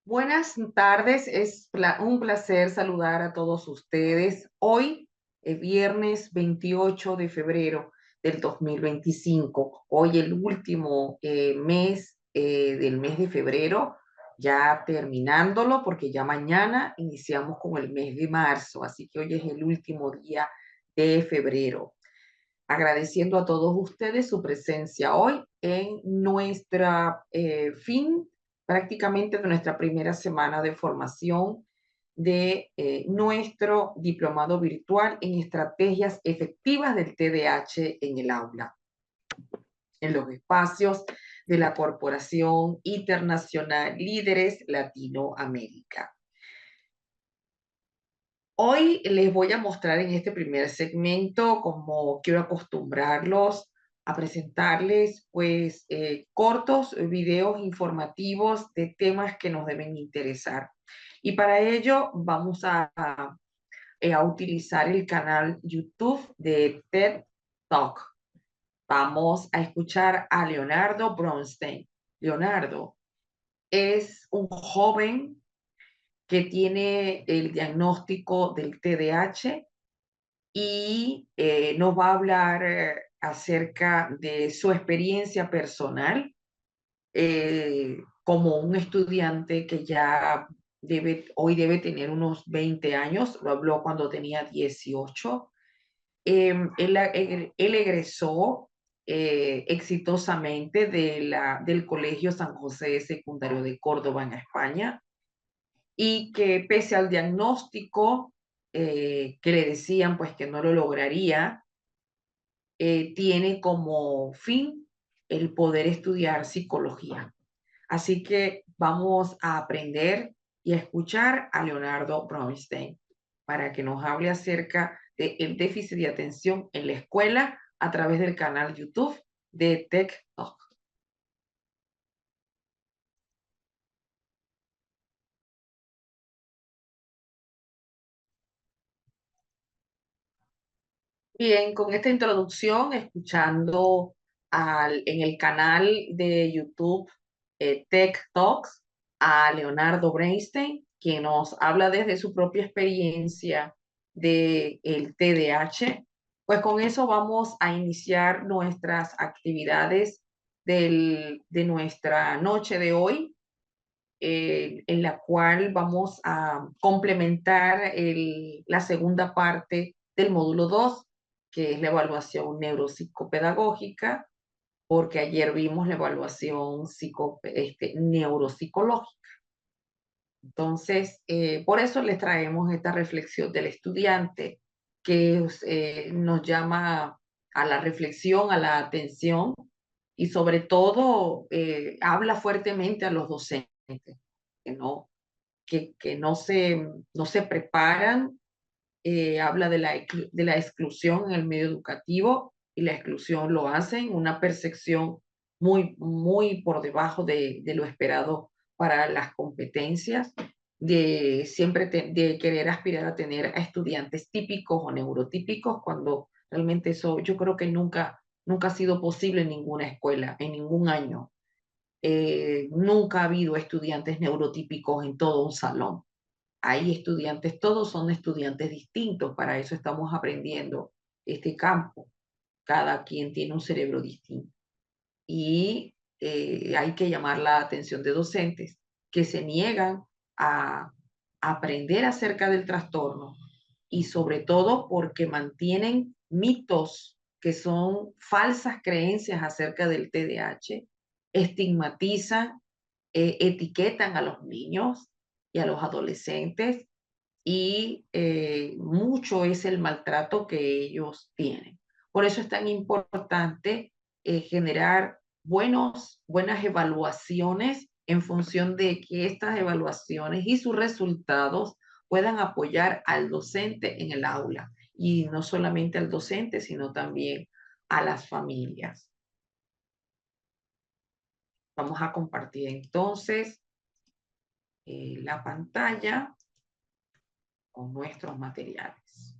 Buenas tardes, es un placer saludar a todos ustedes. Hoy es viernes 28 de febrero del 2025. Hoy el último mes del mes de febrero, ya terminándolo porque ya mañana iniciamos con el mes de marzo, así que hoy es el último día de febrero. Agradeciendo a todos ustedes su presencia hoy en nuestra fin prácticamente de nuestra primera semana de formación de nuestro diplomado virtual en estrategias efectivas del TDAH en el aula, en los espacios de la Corporación Internacional Líderes Latinoamérica. Hoy les voy a mostrar en este primer segmento, como quiero acostumbrarlos a presentarles, pues, cortos videos informativos de temas que nos deben interesar. Y para ello vamos a utilizar el canal YouTube de TED Talk. Vamos a escuchar a Leonardo Bronstein. Leonardo es un joven que tiene el diagnóstico del TDAH y nos va a hablar acerca de su experiencia personal como un estudiante que ya hoy debe tener unos 20 años, lo habló cuando tenía 18. Él egresó exitosamente del Colegio San José Secundario de Córdoba en España y que pese al diagnóstico que le decían pues que no lo lograría, tiene como fin el poder estudiar psicología. Así que vamos a aprender y a escuchar a Leonardo Bronstein para que nos hable acerca del déficit de atención en la escuela a través del canal YouTube de Tech Talk. Bien, con esta introducción, escuchando en el canal de YouTube Tech Talks a Leonardo Bernstein, que nos habla desde su propia experiencia del TDAH, pues con eso vamos a iniciar nuestras actividades de nuestra noche de hoy, en la cual vamos a complementar la segunda parte del módulo 2, que es la evaluación neuropsicopedagógica, porque ayer vimos la evaluación neuropsicológica. Entonces, por eso les traemos esta reflexión del estudiante que nos llama a la reflexión, a la atención y sobre todo habla fuertemente a los docentes que no se preparan. Habla de la exclusión en el medio educativo y la exclusión lo hacen una percepción muy por debajo de lo esperado para las competencias, de siempre de querer aspirar a tener a estudiantes típicos o neurotípicos, cuando realmente eso yo creo que nunca ha sido posible en ninguna escuela, en ningún año. Nunca ha habido estudiantes neurotípicos en todo un salón. Hay estudiantes, todos son estudiantes distintos, para eso estamos aprendiendo este campo. Cada quien tiene un cerebro distinto. Y hay que llamar la atención de docentes que se niegan a aprender acerca del trastorno y sobre todo porque mantienen mitos que son falsas creencias acerca del TDAH, estigmatizan, etiquetan a los niños y a los adolescentes y mucho es el maltrato que ellos tienen. Por eso es tan importante generar buenas evaluaciones en función de que estas evaluaciones y sus resultados puedan apoyar al docente en el aula y no solamente al docente, sino también a las familias. Vamos a compartir entonces la pantalla con nuestros materiales.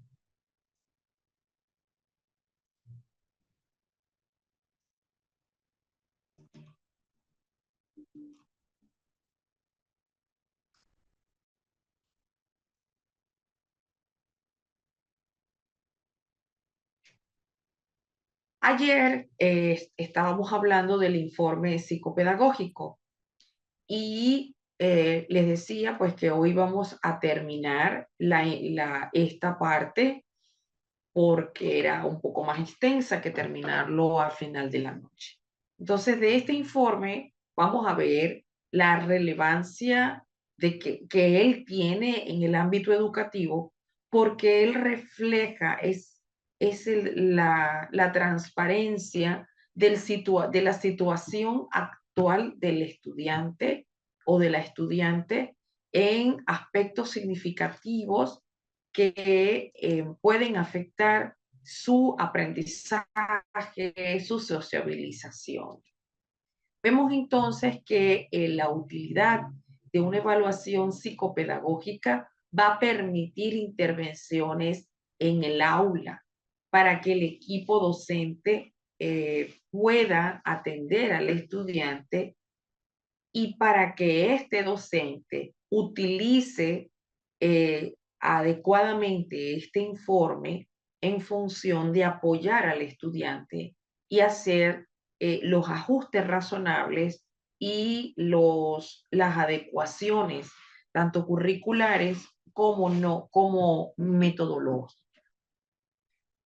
Ayer estábamos hablando del informe psicopedagógico y les decía pues que hoy vamos a terminar esta parte porque era un poco más extensa que terminarlo al final de la noche. Entonces, de este informe vamos a ver la relevancia que él tiene en el ámbito educativo, porque él refleja, la transparencia de la situación actual del estudiante o de la estudiante en aspectos significativos que pueden afectar su aprendizaje, su sociabilización. Vemos entonces que la utilidad de una evaluación psicopedagógica va a permitir intervenciones en el aula para que el equipo docente pueda atender al estudiante y para que este docente utilice adecuadamente este informe en función de apoyar al estudiante y hacer los ajustes razonables y las adecuaciones, tanto curriculares como, no, como metodológicas.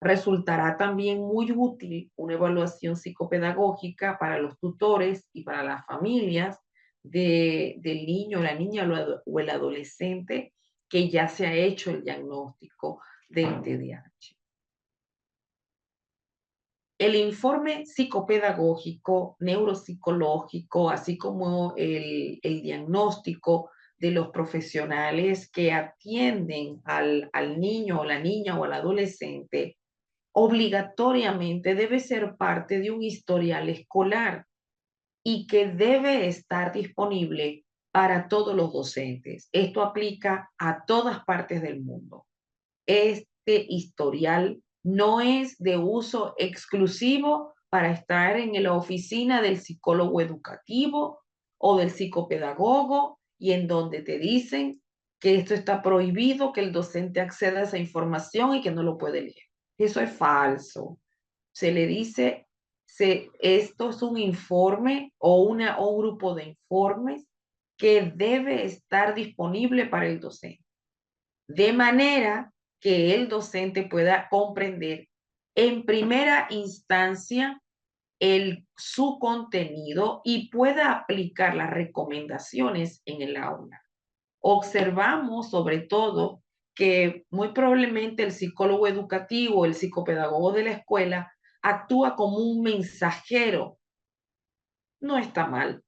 Resultará también muy útil una evaluación psicopedagógica para los tutores y para las familias del niño, la niña o el adolescente que ya se ha hecho el diagnóstico del TDAH. El informe psicopedagógico, neuropsicológico, así como el diagnóstico de los profesionales que atienden al niño o la niña o al adolescente, obligatoriamente debe ser parte de un historial escolar y que debe estar disponible para todos los docentes. Esto aplica a todas partes del mundo. Este historial no es de uso exclusivo para estar en la oficina del psicólogo educativo o del psicopedagogo y en donde te dicen que esto está prohibido, que el docente acceda a esa información y que no lo puede leer. Eso es falso. Se le dice, esto es un informe o un grupo de informes que debe estar disponible para el docente, de manera que el docente pueda comprender en primera instancia su contenido y pueda aplicar las recomendaciones en el aula. Observamos sobre todo que muy probablemente el psicólogo educativo, el psicopedagogo de la escuela, actúa como un mensajero. No está mal.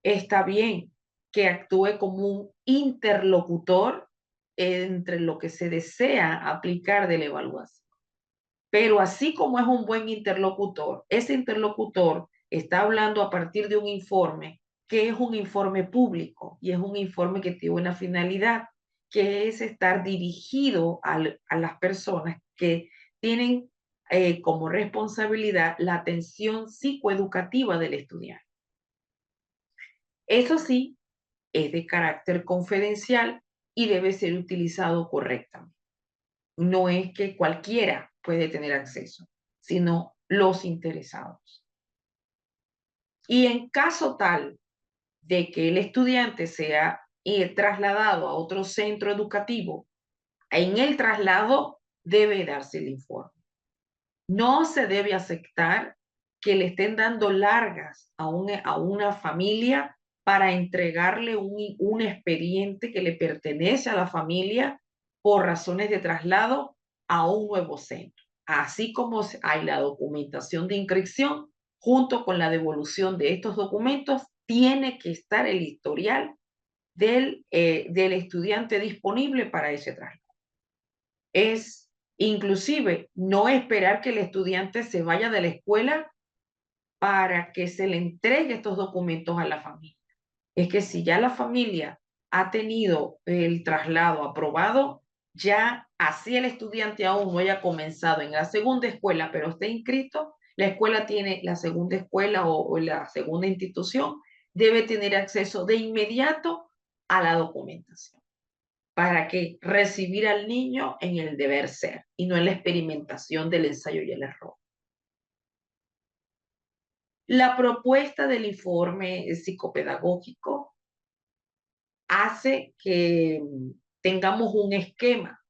Está bien que actúe como un interlocutor entre lo que se desea aplicar de la evaluación. Pero así como es un buen interlocutor, ese interlocutor está hablando a partir de un informe que es un informe público y es un informe que tiene una finalidad, que es estar dirigido a las personas que tienen como responsabilidad la atención psicoeducativa del estudiante. Eso sí, es de carácter confidencial y debe ser utilizado correctamente. No es que cualquiera puede tener acceso, sino los interesados. Y en caso tal de que el estudiante sea trasladado a otro centro educativo, en el traslado debe darse el informe. No se debe aceptar que le estén dando largas a una familia para entregarle un expediente que le pertenece a la familia por razones de traslado a un nuevo centro. Así como hay la documentación de inscripción, junto con la devolución de estos documentos, tiene que estar el historial del estudiante disponible para ese traslado. Es inclusive no esperar que el estudiante se vaya de la escuela para que se le entregue estos documentos a la familia. Es que si ya la familia ha tenido el traslado aprobado, ya así el estudiante aún no haya comenzado en la segunda escuela, pero esté inscrito, la escuela tiene, la segunda escuela o la segunda institución debe tener acceso de inmediato a la documentación. ¿Para que recibir al niño en el deber ser y no en la experimentación del ensayo y el error? La propuesta del informe psicopedagógico hace que tengamos un esquema.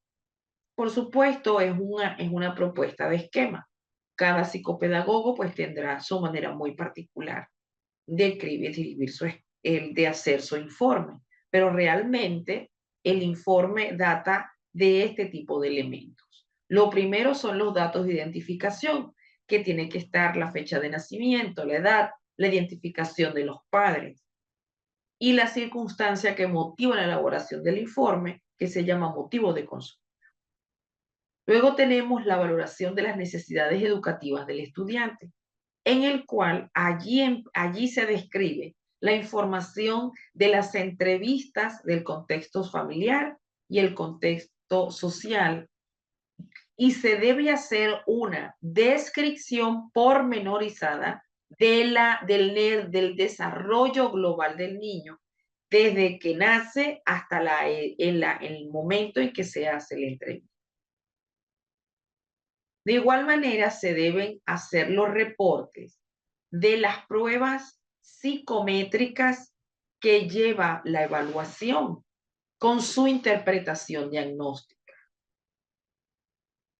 Por supuesto, es una propuesta de esquema. Cada psicopedagogo pues tendrá su manera muy particular de escribir de hacer su informe, pero realmente el informe data de este tipo de elementos. Lo primero son los datos de identificación, que tiene que estar la fecha de nacimiento, la edad, la identificación de los padres y la circunstancia que motiva la elaboración del informe, que se llama motivo de consulta. Luego tenemos la valoración de las necesidades educativas del estudiante, en el cual allí se describe la información de las entrevistas del contexto familiar y el contexto social, y se debe hacer una descripción pormenorizada del desarrollo global del niño, desde que nace hasta el momento en que se hace la entrevista. De igual manera, se deben hacer los reportes de las pruebas psicométricas que lleva la evaluación con su interpretación diagnóstica.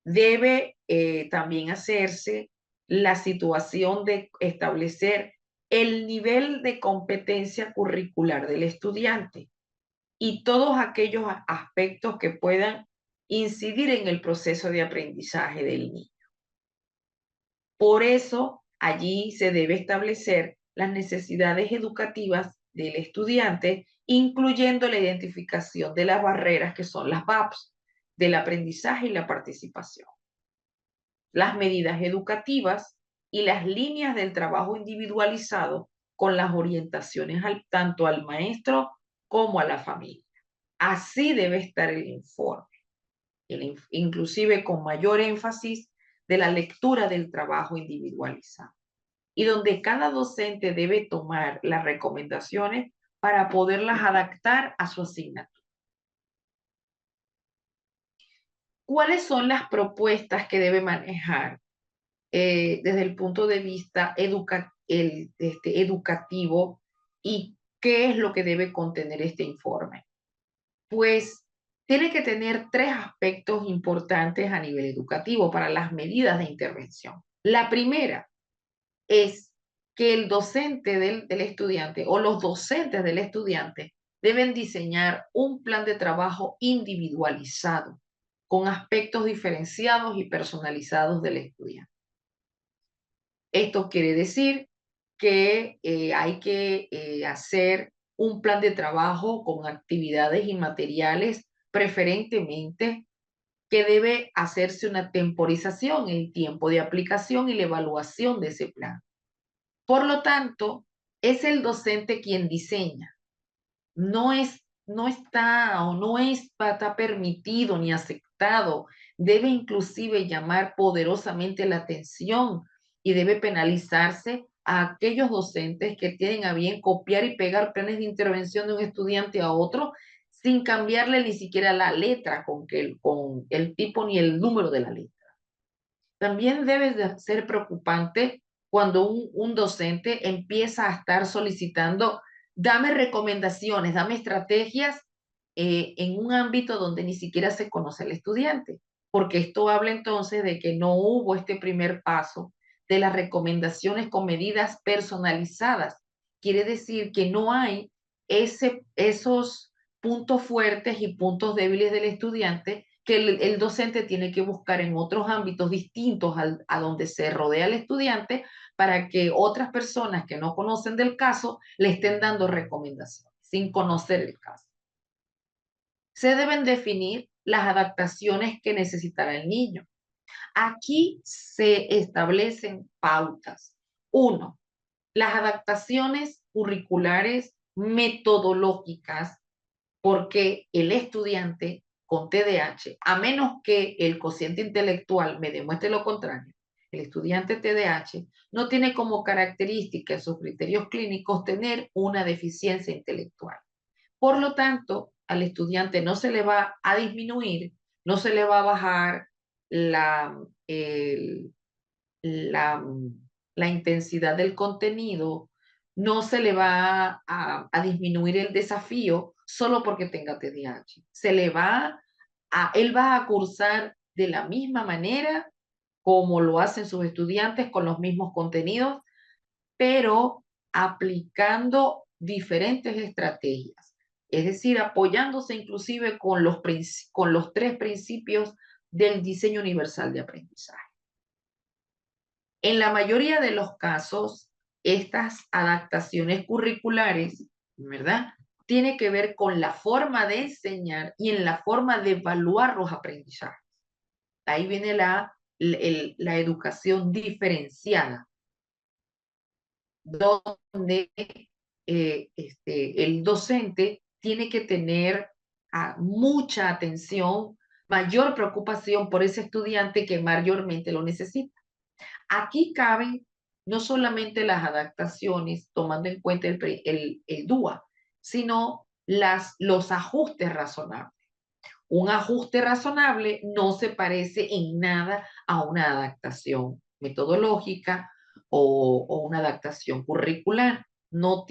Debe también hacerse la situación de establecer el nivel de competencia curricular del estudiante y todos aquellos aspectos que puedan incidir en el proceso de aprendizaje del niño. Por eso, allí se debe establecer las necesidades educativas del estudiante, incluyendo la identificación de las barreras que son las VAPs, del aprendizaje y la participación, las medidas educativas y las líneas del trabajo individualizado con las orientaciones tanto al maestro como a la familia. Así debe estar el informe, inclusive con mayor énfasis de la lectura del trabajo individualizado, y donde cada docente debe tomar las recomendaciones para poderlas adaptar a su asignatura. ¿Cuáles son las propuestas que debe manejar desde el punto de vista educativo, y qué es lo que debe contener este informe? Pues tiene que tener tres aspectos importantes a nivel educativo para las medidas de intervención. La primera es que el docente del estudiante o los docentes del estudiante deben diseñar un plan de trabajo individualizado con aspectos diferenciados y personalizados del estudiante. Esto quiere decir que hay que hacer un plan de trabajo con actividades y materiales, preferentemente que debe hacerse una temporización, el tiempo de aplicación y la evaluación de ese plan. Por lo tanto, es el docente quien diseña. No está o no está permitido ni aceptado. Debe inclusive llamar poderosamente la atención y debe penalizarse a aquellos docentes que tienen a bien copiar y pegar planes de intervención de un estudiante a otro sin cambiarle ni siquiera la letra con el tipo ni el número de la letra. También debe de ser preocupante cuando un docente empieza a estar solicitando, dame recomendaciones, dame estrategias en un ámbito donde ni siquiera se conoce al estudiante, porque esto habla entonces de que no hubo este primer paso de las recomendaciones con medidas personalizadas. Quiere decir que no hay esos puntos fuertes y puntos débiles del estudiante que el docente tiene que buscar en otros ámbitos distintos a donde se rodea el estudiante, para que otras personas que no conocen del caso le estén dando recomendaciones sin conocer el caso. Se deben definir las adaptaciones que necesitará el niño. Aquí se establecen pautas. Uno, las adaptaciones curriculares metodológicas, porque el estudiante con TDAH, a menos que el cociente intelectual me demuestre lo contrario, el estudiante TDAH no tiene como característica en sus criterios clínicos tener una deficiencia intelectual. Por lo tanto, al estudiante no se le va a disminuir, no se le va a bajar la, el, la la intensidad del contenido, no se le va a disminuir el desafío solo porque tenga TDAH. Él va a cursar de la misma manera como lo hacen sus estudiantes con los mismos contenidos, pero aplicando diferentes estrategias. Es decir, apoyándose inclusive con los tres principios del diseño universal de aprendizaje. En la mayoría de los casos, estas adaptaciones curriculares, ¿verdad? Tiene que ver con la forma de enseñar y en la forma de evaluar los aprendizajes. Ahí viene la educación diferenciada, donde el docente tiene que tener mucha atención, mayor preocupación por ese estudiante que mayormente lo necesita. Aquí caben no solamente las adaptaciones, tomando en cuenta el DUA, sino los ajustes razonables. Un ajuste razonable no se parece en nada a una adaptación metodológica o una adaptación curricular. No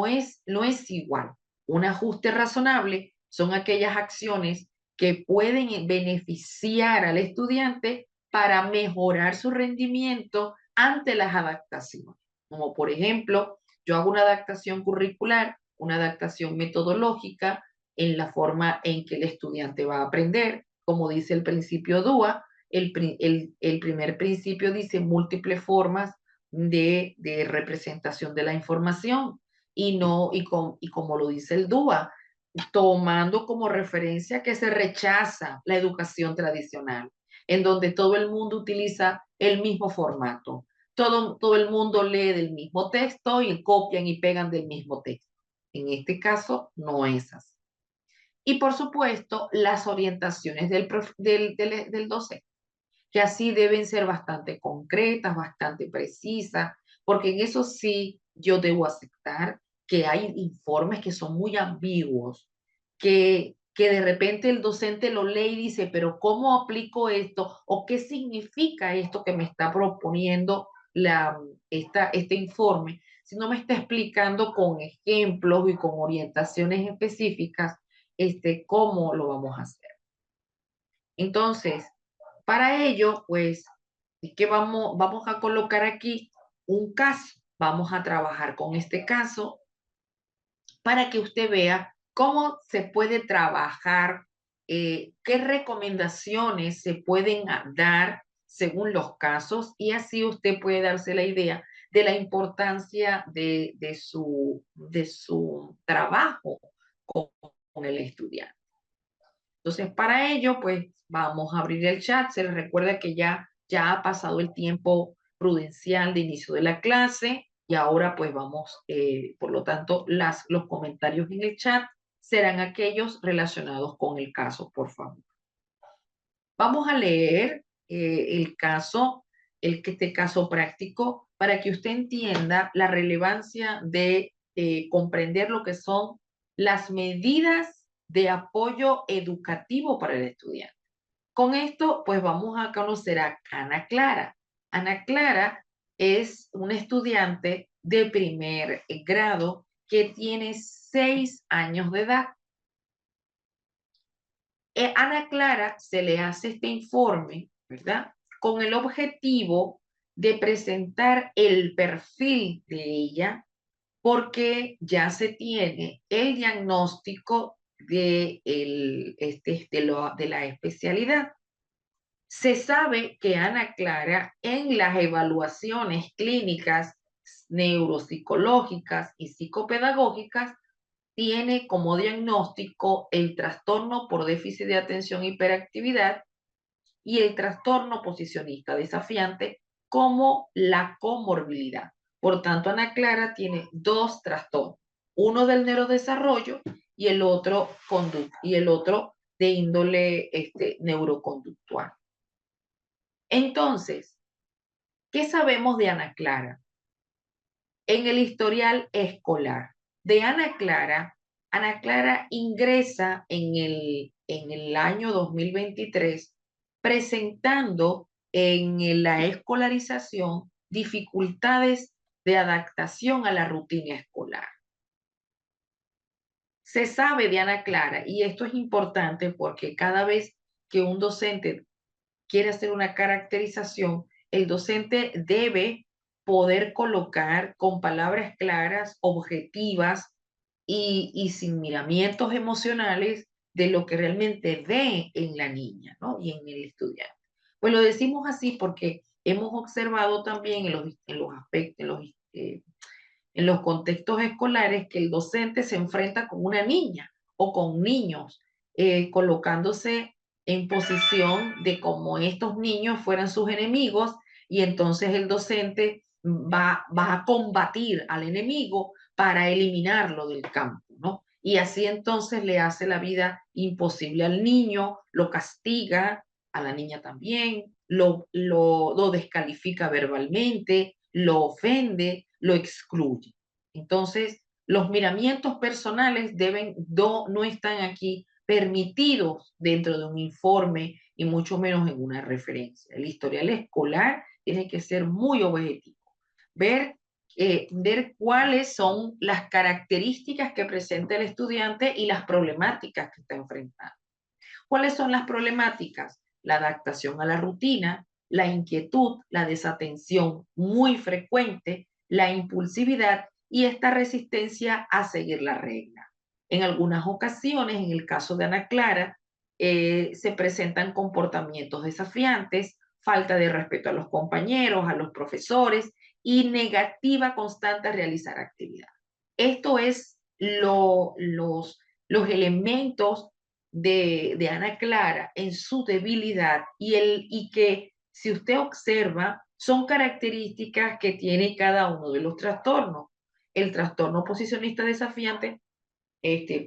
es igual. Un ajuste razonable son aquellas acciones que pueden beneficiar al estudiante para mejorar su rendimiento ante las adaptaciones. Como por ejemplo, yo hago una adaptación curricular, una adaptación metodológica, en la forma en que el estudiante va a aprender. Como dice el principio DUA, el primer principio dice múltiples formas de representación de la información y como lo dice el DUA, tomando como referencia que se rechaza la educación tradicional, en donde todo el mundo utiliza el mismo formato. Todo el mundo lee del mismo texto y copian y pegan del mismo texto. En este caso, no es así. Y por supuesto, las orientaciones del docente, que así deben ser bastante concretas, bastante precisas, porque en eso sí yo debo aceptar que hay informes que son muy ambiguos, que de repente el docente lo lee y dice, pero ¿cómo aplico esto? ¿O qué significa esto que me está proponiendo este informe? Si no me está explicando con ejemplos y con orientaciones específicas, cómo lo vamos a hacer. Entonces, para ello, pues, es que vamos a colocar aquí un caso. Vamos a trabajar con este caso para que usted vea cómo se puede trabajar, qué recomendaciones se pueden dar según los casos y así usted puede darse la idea de la importancia de su trabajo con el estudiante. Entonces, para ello, pues vamos a abrir el chat. Se les recuerda que ya ha pasado el tiempo prudencial de inicio de la clase y ahora pues vamos, por lo tanto, los comentarios en el chat serán aquellos relacionados con el caso, por favor. Vamos a leer el caso, este caso práctico, para que usted entienda la relevancia de comprender lo que son las medidas de apoyo educativo para el estudiante. Con esto, pues vamos a conocer a Ana Clara. Ana Clara es una estudiante de primer grado que tiene 6 años de edad. Ana Clara se le hace este informe, ¿verdad? Con el objetivo de presentar el perfil de ella, porque ya se tiene el diagnóstico de la especialidad. Se sabe que Ana Clara en las evaluaciones clínicas, neuropsicológicas y psicopedagógicas tiene como diagnóstico el trastorno por déficit de atención e hiperactividad y el trastorno posicionista desafiante como la comorbilidad. Por tanto, Ana Clara tiene 2 trastornos, uno del neurodesarrollo y el otro de índole neuroconductual. Entonces, ¿qué sabemos de Ana Clara? En el historial escolar de Ana Clara ingresa en el año 2023 presentando en la escolarización dificultades de adaptación a la rutina escolar. Se sabe de Ana Clara, y esto es importante porque cada vez que un docente quiere hacer una caracterización, el docente debe poder colocar con palabras claras, objetivas y sin miramientos emocionales de lo que realmente ve en la niña, ¿no? Y en el estudiante. Pues lo decimos así porque hemos observado también en los aspectos, en los contextos escolares que el docente se enfrenta con una niña o con niños, colocándose en posición de como estos niños fueran sus enemigos y entonces el docente va a combatir al enemigo para eliminarlo del campo, ¿no? Y así entonces le hace la vida imposible al niño, lo castiga, a la niña también, lo descalifica verbalmente, lo ofende, lo excluye. Entonces, los miramientos personales no están aquí permitidos dentro de un informe y mucho menos en una referencia. El historial escolar tiene que ser muy objetivo, ver, ver cuáles son las características que presenta el estudiante y las problemáticas que está enfrentando. ¿Cuáles son las problemáticas? La adaptación a la rutina, la inquietud, la desatención muy frecuente, la impulsividad y esta resistencia a seguir la regla. En algunas ocasiones, en el caso de Ana Clara, se presentan comportamientos desafiantes, falta de respeto a los compañeros, a los profesores y negativa constante a realizar actividad. Esto es los elementos de Ana Clara en su debilidad y que si usted observa son características que tiene cada uno de los trastornos. El trastorno oposicionista desafiante,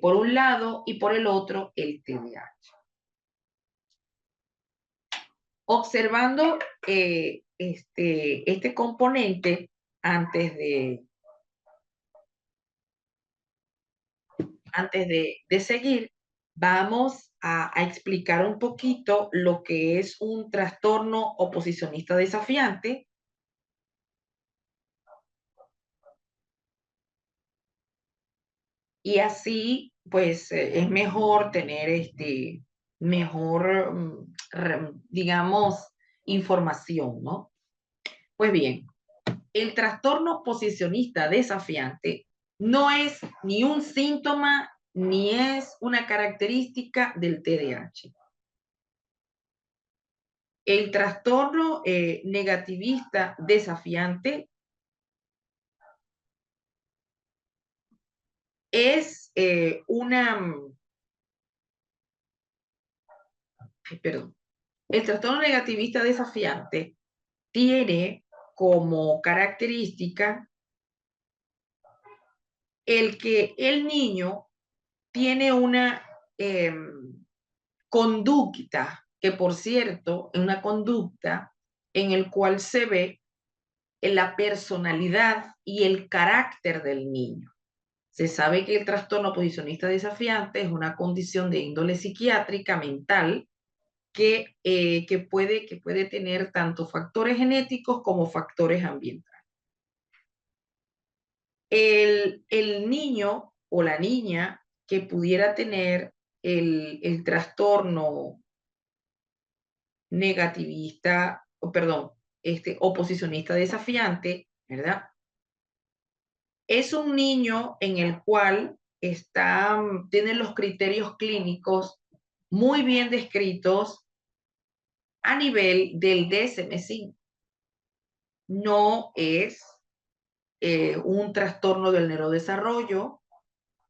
por un lado, y por el otro, el TDAH. Observando este componente, antes de seguir, vamos a explicar un poquito lo que es un trastorno oposicionista desafiante. Y así, pues, es mejor tener mejor, digamos, información, ¿no? Pues bien, el trastorno oposicionista desafiante no es ni un síntoma ni es una característica del TDAH. El trastorno negativista desafiante es perdón, el trastorno negativista desafiante tiene como característica el que el niño tiene una conducta, que por cierto, es una conducta en el cual se ve la personalidad y el carácter del niño. Se sabe que el trastorno oposicionista desafiante es una condición de índole psiquiátrica mental que puede tener tanto factores genéticos como factores ambientales. El niño o la niña que pudiera tener el trastorno negativista, o perdón, oposicionista desafiante, ¿verdad? Es un niño en el cual tiene los criterios clínicos muy bien descritos a nivel del DSM-5. No es un trastorno del neurodesarrollo,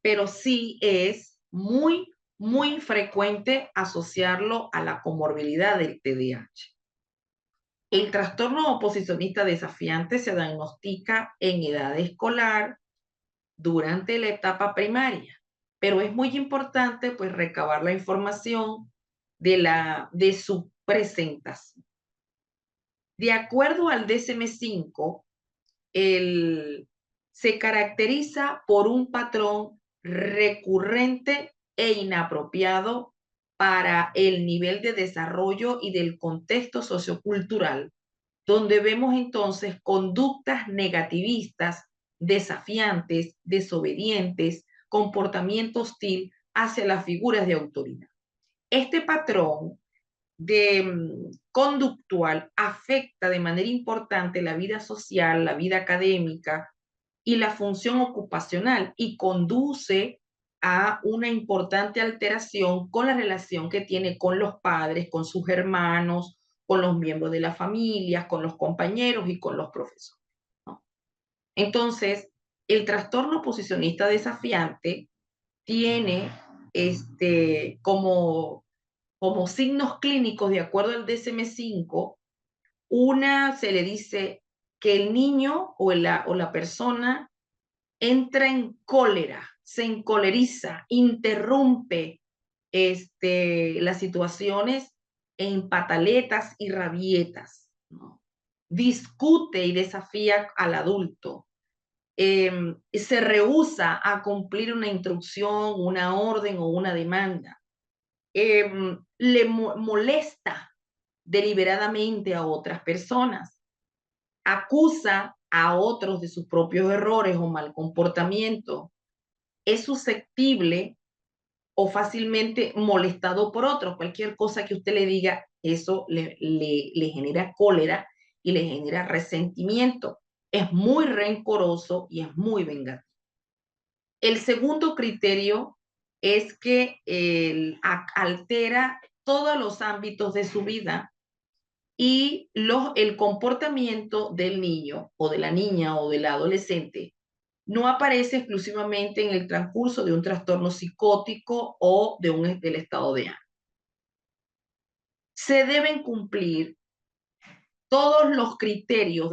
pero sí es muy, muy frecuente asociarlo a la comorbilidad del TDAH. El trastorno oposicionista desafiante se diagnostica en edad escolar durante la etapa primaria, pero es muy importante pues recabar la información de su presentación. De acuerdo al DSM-5, se caracteriza por un patrón recurrente e inapropiado para el nivel de desarrollo y del contexto sociocultural donde vemos entonces conductas negativistas, desafiantes, desobedientes, comportamiento hostil hacia las figuras de autoridad. Este patrón conductual afecta de manera importante la vida social, la vida académica y la función ocupacional y conduce a una importante alteración con la relación que tiene con los padres, con sus hermanos, con los miembros de la familia, con los compañeros y con los profesores, ¿no? Entonces, el trastorno oposicionista desafiante tiene como signos clínicos, de acuerdo al DSM-5, se le dice que el niño o la persona entra en cólera, se encoleriza, interrumpe las situaciones en pataletas y rabietas, ¿no? Discute y desafía al adulto, se rehúsa a cumplir una instrucción, una orden o una demanda, le molesta deliberadamente a otras personas, acusa a otros de sus propios errores o mal comportamiento, es susceptible o fácilmente molestado por otros. Cualquier cosa que usted le diga, eso le genera cólera y le genera resentimiento. Es muy rencoroso y es muy vengativo. El segundo criterio es que altera todos los ámbitos de su vida y el comportamiento del niño o de la niña o del adolescente no aparece exclusivamente en el transcurso de un trastorno psicótico o del estado de ánimo. Se deben cumplir todos los criterios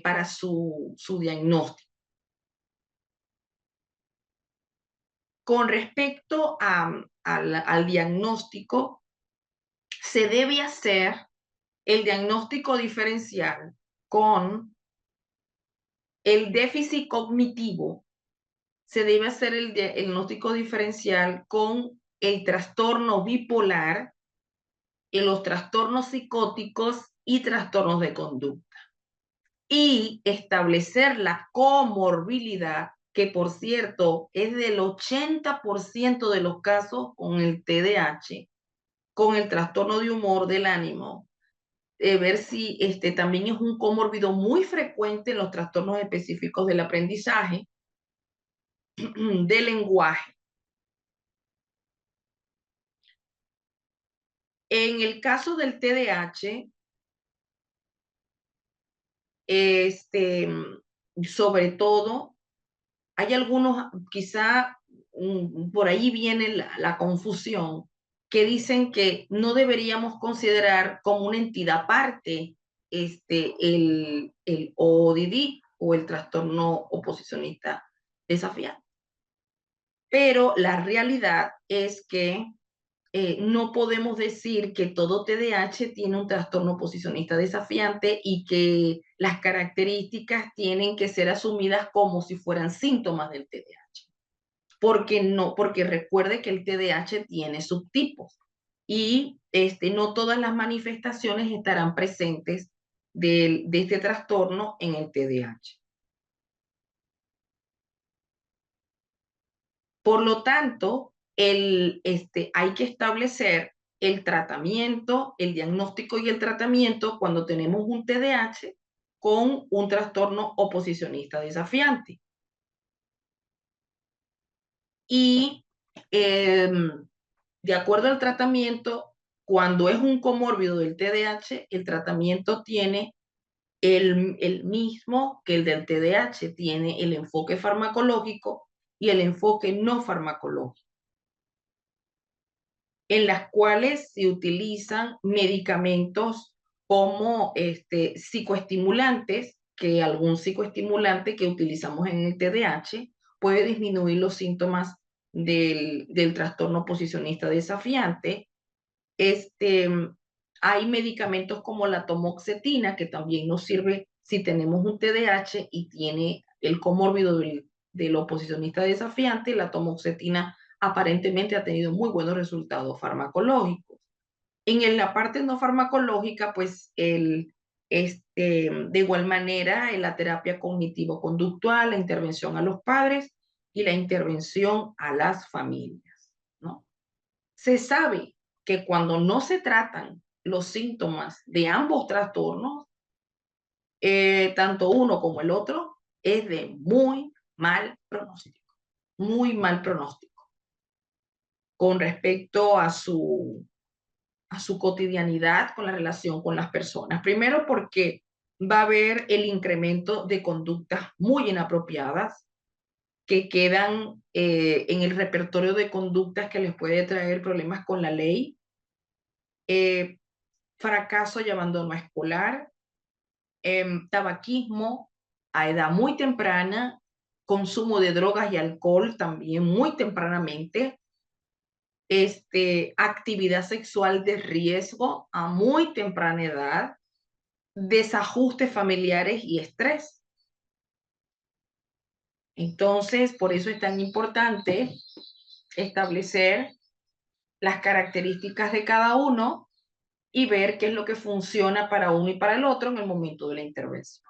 para su diagnóstico. Con respecto al diagnóstico, se debe hacer el diagnóstico diferencial con el déficit cognitivo, se debe hacer el diagnóstico diferencial con el trastorno bipolar, y los trastornos psicóticos y trastornos de conducta. Y establecer la comorbilidad, que por cierto es del 80% de los casos con el TDAH, con el trastorno de humor del ánimo, ver si también es un comórbido muy frecuente en los trastornos específicos del aprendizaje, del lenguaje. En el caso del TDAH, sobre todo, hay algunos, quizá por ahí viene la confusión, que dicen que no deberíamos considerar como una entidad aparte el ODD o el trastorno oposicionista desafiante. Pero la realidad es que no podemos decir que todo TDAH tiene un trastorno oposicionista desafiante y que las características tienen que ser asumidas como si fueran síntomas del TDAH. Porque no, porque recuerde que el TDAH tiene subtipos y no todas las manifestaciones estarán presentes de este trastorno en el TDAH. Por lo tanto, hay que establecer el tratamiento, el diagnóstico y el tratamiento cuando tenemos un TDAH con un trastorno oposicionista desafiante. Y de acuerdo al tratamiento, cuando es un comórbido del TDAH, el tratamiento tiene el mismo que el del TDAH, tiene el enfoque farmacológico y el enfoque no farmacológico, en las cuales se utilizan medicamentos como psicoestimulantes, que algún psicoestimulante que utilizamos en el TDAH puede disminuir los síntomas del trastorno oposicionista desafiante. Hay medicamentos como la tomoxetina, que también nos sirve si tenemos un TDAH y tiene el comórbido del oposicionista desafiante. La tomoxetina aparentemente ha tenido muy buenos resultados farmacológicos. La parte no farmacológica, pues de igual manera, en la terapia cognitivo-conductual, la intervención a los padres y la intervención a las familias, ¿no? Se sabe que cuando no se tratan los síntomas de ambos trastornos, tanto uno como el otro, es de muy mal pronóstico con respecto a su cotidianidad con la relación con las personas. Primero porque va a haber el incremento de conductas muy inapropiadas que quedan en el repertorio de conductas que les puede traer problemas con la ley, eh, fracaso y abandono escolar, tabaquismo a edad muy temprana, consumo de drogas y alcohol también muy tempranamente, actividad sexual de riesgo a muy temprana edad, desajustes familiares y estrés. Entonces, por eso es tan importante establecer las características de cada uno y ver qué es lo que funciona para uno y para el otro en el momento de la intervención.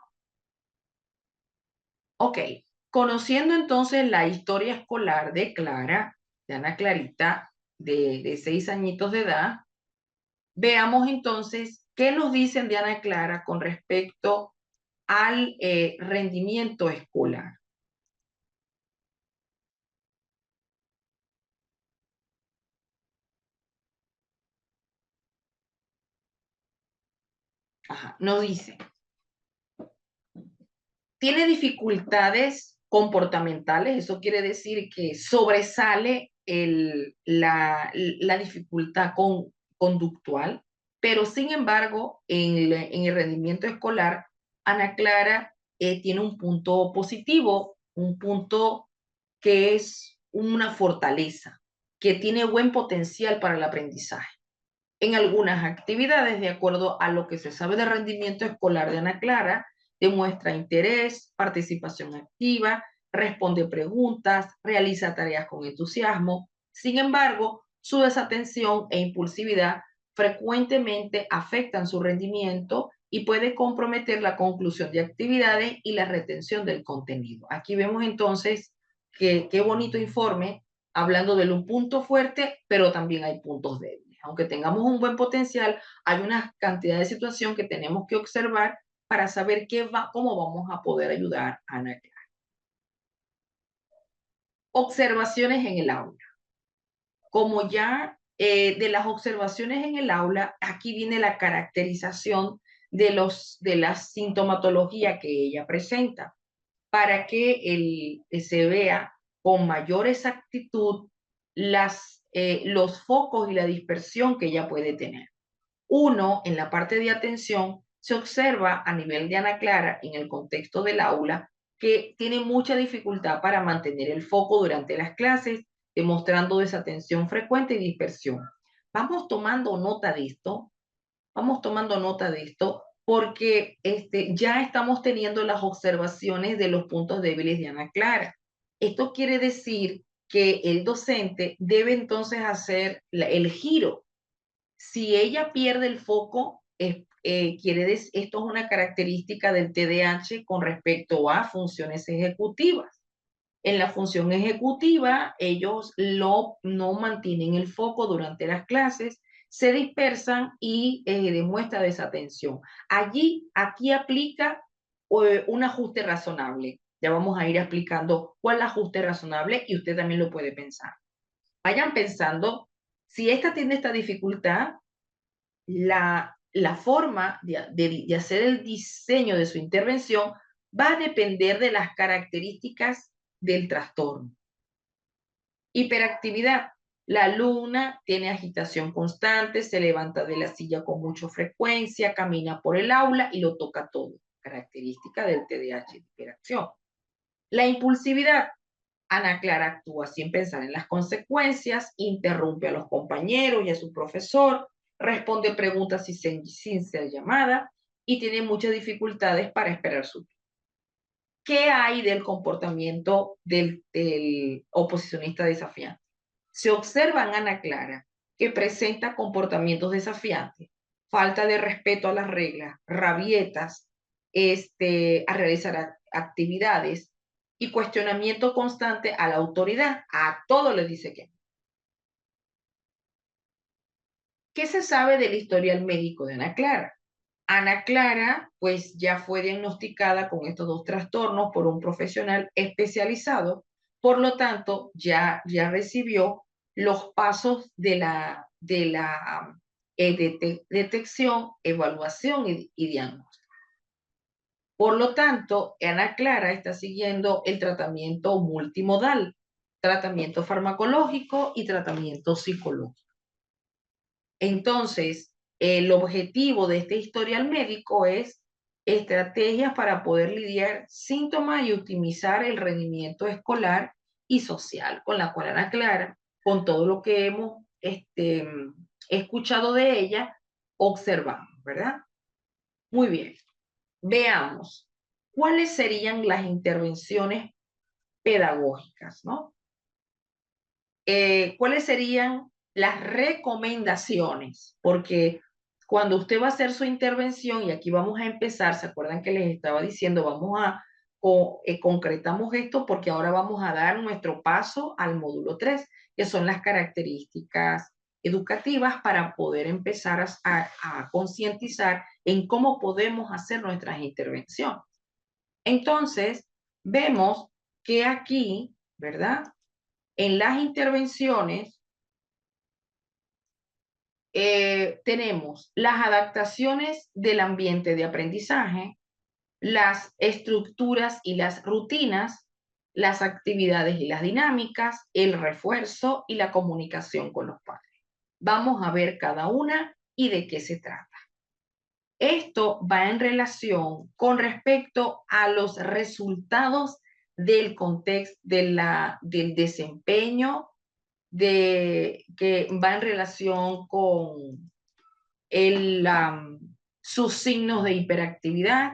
Ok, conociendo entonces la historia escolar de Clara, de Ana Clarita, de 6 añitos de edad, veamos entonces qué nos dicen de Ana Clara con respecto al rendimiento escolar. Ajá, nos dice, tiene dificultades comportamentales, eso quiere decir que sobresale la dificultad conductual, pero sin embargo, en el rendimiento escolar, Ana Clara tiene un punto positivo, un punto que es una fortaleza, que tiene buen potencial para el aprendizaje. En algunas actividades, de acuerdo a lo que se sabe de rendimiento escolar de Ana Clara, demuestra interés, participación activa, responde preguntas, realiza tareas con entusiasmo. Sin embargo, su desatención e impulsividad frecuentemente afectan su rendimiento y puede comprometer la conclusión de actividades y la retención del contenido. Aquí vemos entonces que qué bonito informe hablando de un punto fuerte, pero también hay puntos débiles. Aunque tengamos un buen potencial, hay una cantidad de situación que tenemos que observar para saber cómo vamos a poder ayudar a Ana Clara. Observaciones en el aula. Como ya de las observaciones en el aula, aquí viene la caracterización de la sintomatología que ella presenta, para que se vea con mayor exactitud los focos y la dispersión que ella puede tener. Uno, en la parte de atención, se observa a nivel de Ana Clara, en el contexto del aula, que tiene mucha dificultad para mantener el foco durante las clases, demostrando desatención frecuente y dispersión. Vamos tomando nota de esto, vamos tomando nota de esto, porque ya estamos teniendo las observaciones de los puntos débiles de Ana Clara. Esto quiere decir que el docente debe entonces hacer el giro. Si ella pierde el foco, esto es una característica del TDAH con respecto a funciones ejecutivas. En la función ejecutiva, ellos no mantienen el foco durante las clases, se dispersan y demuestra desatención. Aquí aplica un ajuste razonable. Ya vamos a ir explicando cuál es el ajuste razonable y usted también lo puede pensar. Vayan pensando, si esta tiene esta dificultad, la forma de hacer el diseño de su intervención va a depender de las características del trastorno. Hiperactividad. La alumna tiene agitación constante, se levanta de la silla con mucha frecuencia, camina por el aula y lo toca todo. Característica del TDAH de hiperacción. La impulsividad. Ana Clara actúa sin pensar en las consecuencias, interrumpe a los compañeros y a su profesor, responde preguntas sin ser llamada y tiene muchas dificultades para esperar su turno. ¿Qué hay del comportamiento del oposicionista desafiante? Se observa en Ana Clara que presenta comportamientos desafiantes, falta de respeto a las reglas, rabietas, a realizar actividades y cuestionamiento constante a la autoridad, a todo le dice que no. ¿Qué se sabe del historial médico de Ana Clara? Ana Clara, pues ya fue diagnosticada con estos dos trastornos por un profesional especializado, por lo tanto, ya recibió los pasos de la detección, evaluación y diagnóstico. Por lo tanto, Ana Clara está siguiendo el tratamiento multimodal, tratamiento farmacológico y tratamiento psicológico. Entonces, el objetivo de este historial médico es estrategias para poder lidiar síntomas y optimizar el rendimiento escolar y social, con la cual Ana Clara, con todo lo que hemos escuchado de ella, observamos, ¿verdad? Muy bien, veamos cuáles serían las intervenciones pedagógicas, ¿no? ¿Cuáles serían las recomendaciones? Porque cuando usted va a hacer su intervención, y aquí vamos a empezar, ¿se acuerdan que les estaba diciendo? Concretamos esto porque ahora vamos a dar nuestro paso al módulo 3, que son las características educativas para poder empezar a concientizar en cómo podemos hacer nuestras intervenciones. Entonces, vemos que aquí, ¿verdad? En las intervenciones tenemos las adaptaciones del ambiente de aprendizaje, las estructuras y las rutinas, las actividades y las dinámicas, el refuerzo y la comunicación con los padres. Vamos a ver cada una y de qué se trata. Esto va en relación con respecto a los resultados del contexto, del desempeño, que va en relación con sus signos de hiperactividad,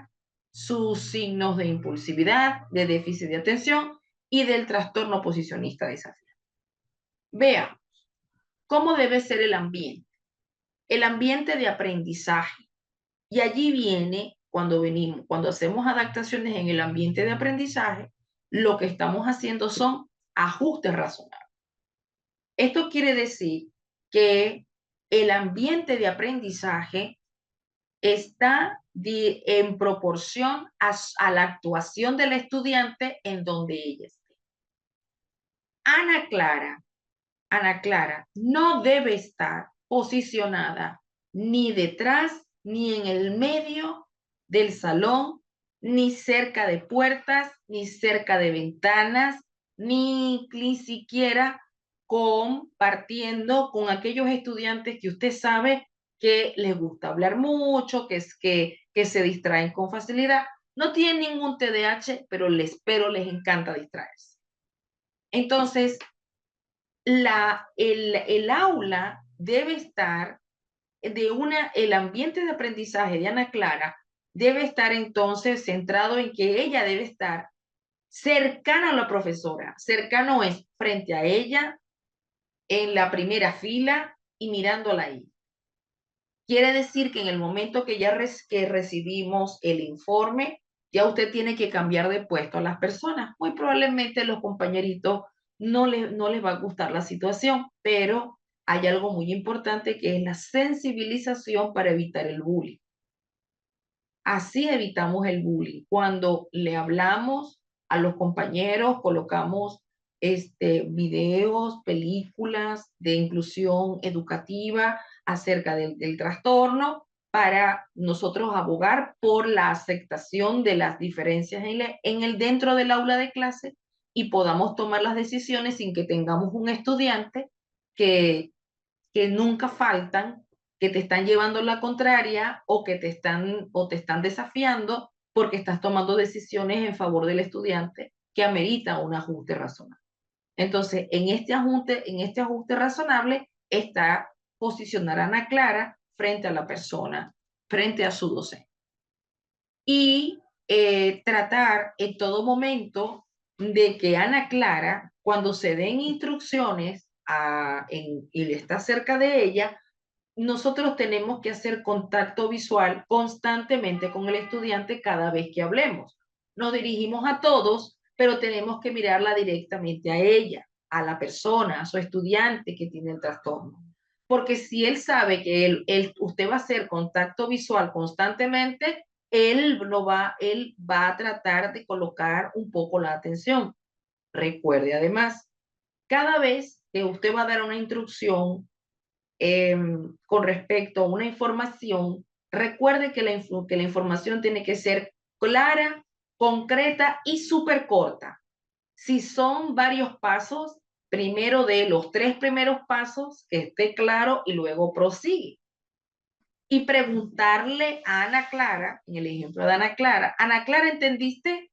sus signos de impulsividad, de déficit de atención y del trastorno oposicionista desafiante. Veamos cómo debe ser el ambiente. El ambiente de aprendizaje. Y allí viene, cuando hacemos adaptaciones en el ambiente de aprendizaje, lo que estamos haciendo son ajustes razonables. Esto quiere decir que el ambiente de aprendizaje está en proporción a la actuación del estudiante en donde ella esté. Ana Clara no debe estar posicionada ni detrás ni en el medio del salón, ni cerca de puertas, ni cerca de ventanas, ni siquiera compartiendo con aquellos estudiantes que usted sabe que les gusta hablar mucho, que se distraen con facilidad. No tienen ningún TDAH, pero les encanta distraerse. Entonces, el aula debe estar el ambiente de aprendizaje de Ana Clara debe estar entonces centrado en que ella debe estar cercana a la profesora. Cercano es frente a ella, en la primera fila y mirándola ahí. Quiere decir que en el momento que que recibimos el informe, ya usted tiene que cambiar de puesto a las personas. Muy probablemente los compañeritos no les va a gustar la situación, pero hay algo muy importante que es la sensibilización para evitar el bullying. Así evitamos el bullying. Cuando le hablamos a los compañeros, colocamos videos, películas de inclusión educativa acerca del trastorno para nosotros abogar por la aceptación de las diferencias dentro del aula de clase y podamos tomar las decisiones sin que tengamos un estudiante que, que nunca faltan, que te están llevando la contraria o que te están desafiando porque estás tomando decisiones en favor del estudiante que amerita un ajuste razonable. Entonces, en este ajuste razonable está posicionar a Ana Clara frente a la persona, frente a su docente. Y tratar en todo momento de que Ana Clara, cuando se den instrucciones y está cerca de ella, nosotros tenemos que hacer contacto visual constantemente con el estudiante cada vez que hablemos. Nos dirigimos a todos, pero tenemos que mirarla directamente a ella, a la persona, a su estudiante que tiene el trastorno. Porque si él sabe que usted va a hacer contacto visual constantemente, él va a tratar de colocar un poco la atención. Recuerde además, cada vez que usted va a dar una instrucción con respecto a una información, recuerde que la información tiene que ser clara, concreta y súper corta. Si son varios pasos, primero de los 3 primeros pasos, que esté claro y luego prosigue. Y preguntarle a Ana Clara, en el ejemplo de Ana Clara, ¿entendiste?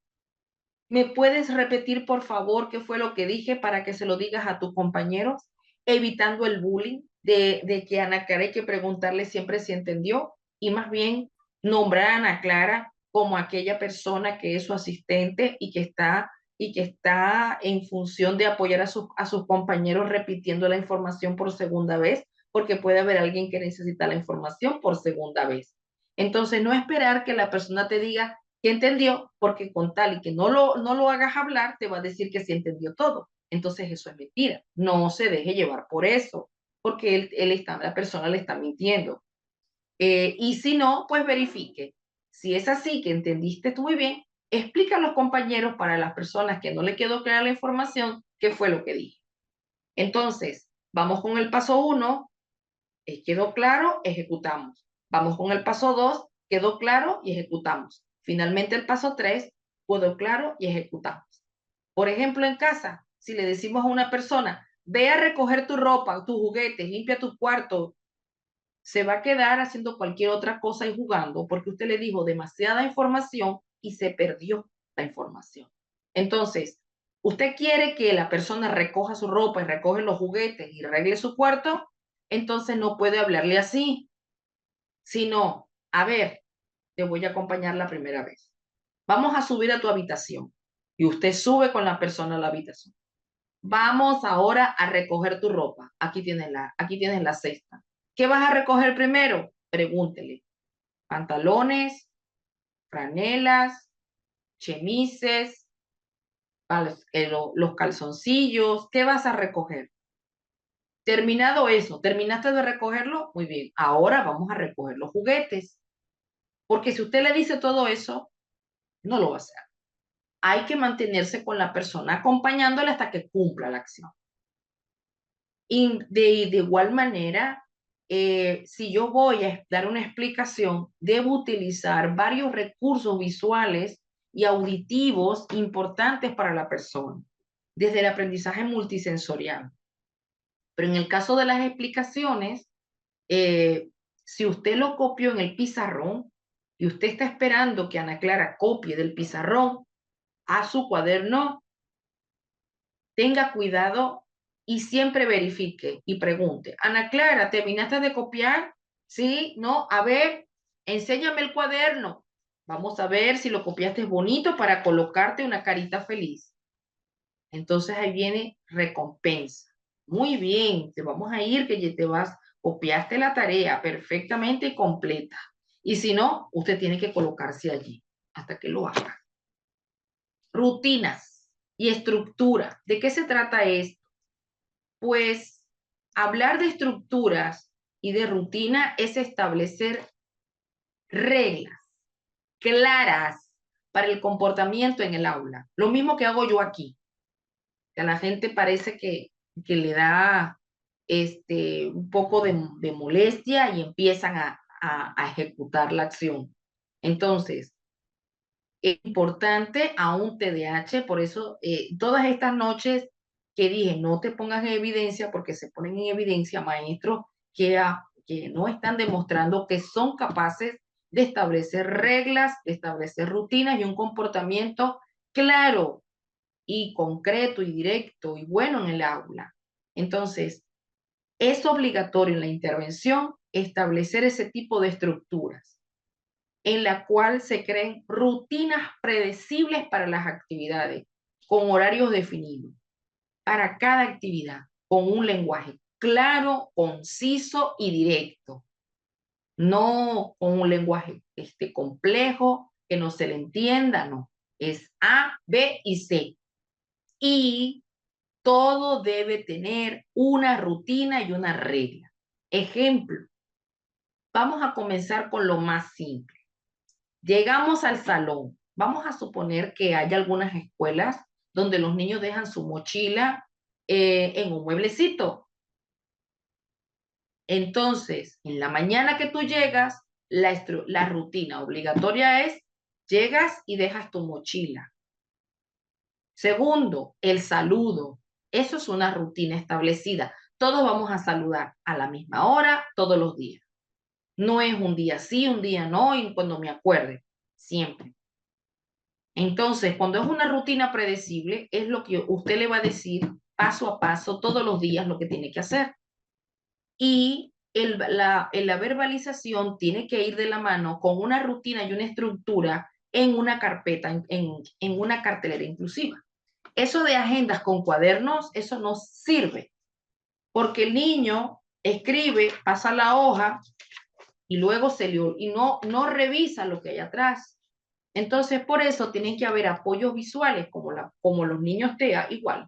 ¿Me puedes repetir, por favor, qué fue lo que dije para que se lo digas a tus compañeros? Evitando el bullying de que Ana Clara hay que preguntarle siempre si entendió y más bien nombrar a Ana Clara como aquella persona que es su asistente y que está en función de apoyar a sus compañeros repitiendo la información por segunda vez, porque puede haber alguien que necesita la información por segunda vez. Entonces, no esperar que la persona te diga, que entendió, porque con tal y que no lo hagas hablar, te va a decir que sí entendió todo. Entonces eso es mentira. No se deje llevar por eso, porque la persona le está mintiendo. Y si no, pues verifique. Si es así, que entendiste tú muy bien, explica a los compañeros para las personas que no le quedó clara la información, qué fue lo que dije. Entonces, vamos con el paso 1, quedó claro, ejecutamos. Vamos con el paso 2, quedó claro y ejecutamos. Finalmente el paso 3, quedó claro y ejecutamos. Por ejemplo, en casa, si le decimos a una persona, ve a recoger tu ropa, tus juguetes, limpia tu cuarto, se va a quedar haciendo cualquier otra cosa y jugando porque usted le dijo demasiada información y se perdió la información. Entonces, usted quiere que la persona recoja su ropa y recoge los juguetes y arregle su cuarto, entonces no puede hablarle así, sino, a ver, te voy a acompañar la primera vez. Vamos a subir a tu habitación y usted sube con la persona a la habitación. Vamos ahora a recoger tu ropa. Aquí tienes la cesta. ¿Qué vas a recoger primero? Pregúntele. Pantalones, franelas, chemises, los calzoncillos. ¿Qué vas a recoger? Terminado eso, ¿terminaste de recogerlo? Muy bien. Ahora vamos a recoger los juguetes. Porque si usted le dice todo eso, no lo va a hacer. Hay que mantenerse con la persona acompañándole hasta que cumpla la acción. Y de igual manera, si yo voy a dar una explicación, debo utilizar varios recursos visuales y auditivos importantes para la persona, desde el aprendizaje multisensorial. Pero en el caso de las explicaciones, si usted lo copió en el pizarrón y usted está esperando que Ana Clara copie del pizarrón a su cuaderno, tenga cuidado y siempre verifique y pregunte. Ana Clara, ¿terminaste de copiar? Sí, no, a ver, enséñame el cuaderno. Vamos a ver si lo copiaste bonito para colocarte una carita feliz. Entonces ahí viene recompensa. Muy bien, te vamos a ir que ya copiaste la tarea perfectamente y completa. Y si no, usted tiene que colocarse allí hasta que lo haga. Rutinas y estructura. ¿De qué se trata esto? Pues hablar de estructuras y de rutina es establecer reglas claras para el comportamiento en el aula. Lo mismo que hago yo aquí. Que a la gente parece que le da un poco de molestia y empiezan a ejecutar la acción. Entonces, es importante a un TDAH, por eso todas estas noches que dije, no te pongas en evidencia, porque se ponen en evidencia maestros que no están demostrando que son capaces de establecer reglas, de establecer rutinas y un comportamiento claro y concreto y directo y bueno en el aula. Entonces, es obligatorio en la intervención establecer ese tipo de estructuras en la cual se creen rutinas predecibles para las actividades, con horarios definidos, para cada actividad. con un lenguaje claro, conciso y directo. No con un lenguaje complejo, que no se le entienda, no. Es A, B y C. Y todo debe tener una rutina y una regla. Ejemplo, vamos a comenzar con lo más simple. Llegamos al salón. Vamos a suponer que hay algunas escuelas donde los niños dejan su mochila en un mueblecito. Entonces, en la mañana que tú llegas, la rutina obligatoria es, llegas y dejas tu mochila. Segundo, el saludo. Eso es una rutina establecida. Todos vamos a saludar a la misma hora, todos los días. No es un día sí, un día no, y cuando me acuerde, siempre. Entonces, cuando es una rutina predecible, es lo que usted le va a decir paso a paso, todos los días, lo que tiene que hacer. Y la verbalización tiene que ir de la mano con una rutina y una estructura en una carpeta, en una cartelera inclusiva. Eso de agendas con cuadernos, eso no sirve, porque el niño escribe, pasa la hoja y luego y no revisa lo que hay atrás. Entonces, por eso tienen que haber apoyos visuales, como los niños TEA, igual.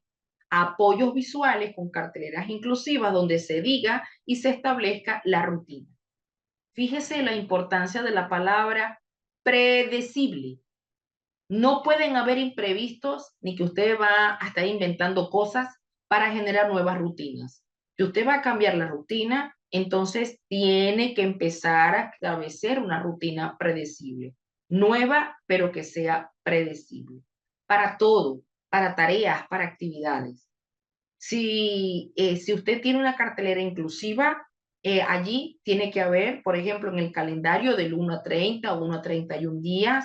Apoyos visuales con carteleras inclusivas donde se diga y se establezca la rutina. Fíjese la importancia de la palabra predecible. No pueden haber imprevistos ni que usted va a estar inventando cosas para generar nuevas rutinas. Si usted va a cambiar la rutina, entonces tiene que empezar a establecer una rutina predecible, nueva, pero que sea predecible. Para todo, para tareas, para actividades. Si usted tiene una cartelera inclusiva, allí tiene que haber, por ejemplo, en el calendario del 1 a 30 o 1 a 31 días,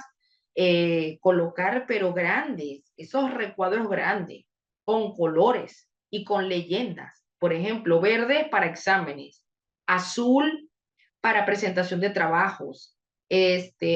colocar, pero grandes, esos recuadros grandes, con colores y con leyendas. Por ejemplo, verde para exámenes, azul para presentación de trabajos,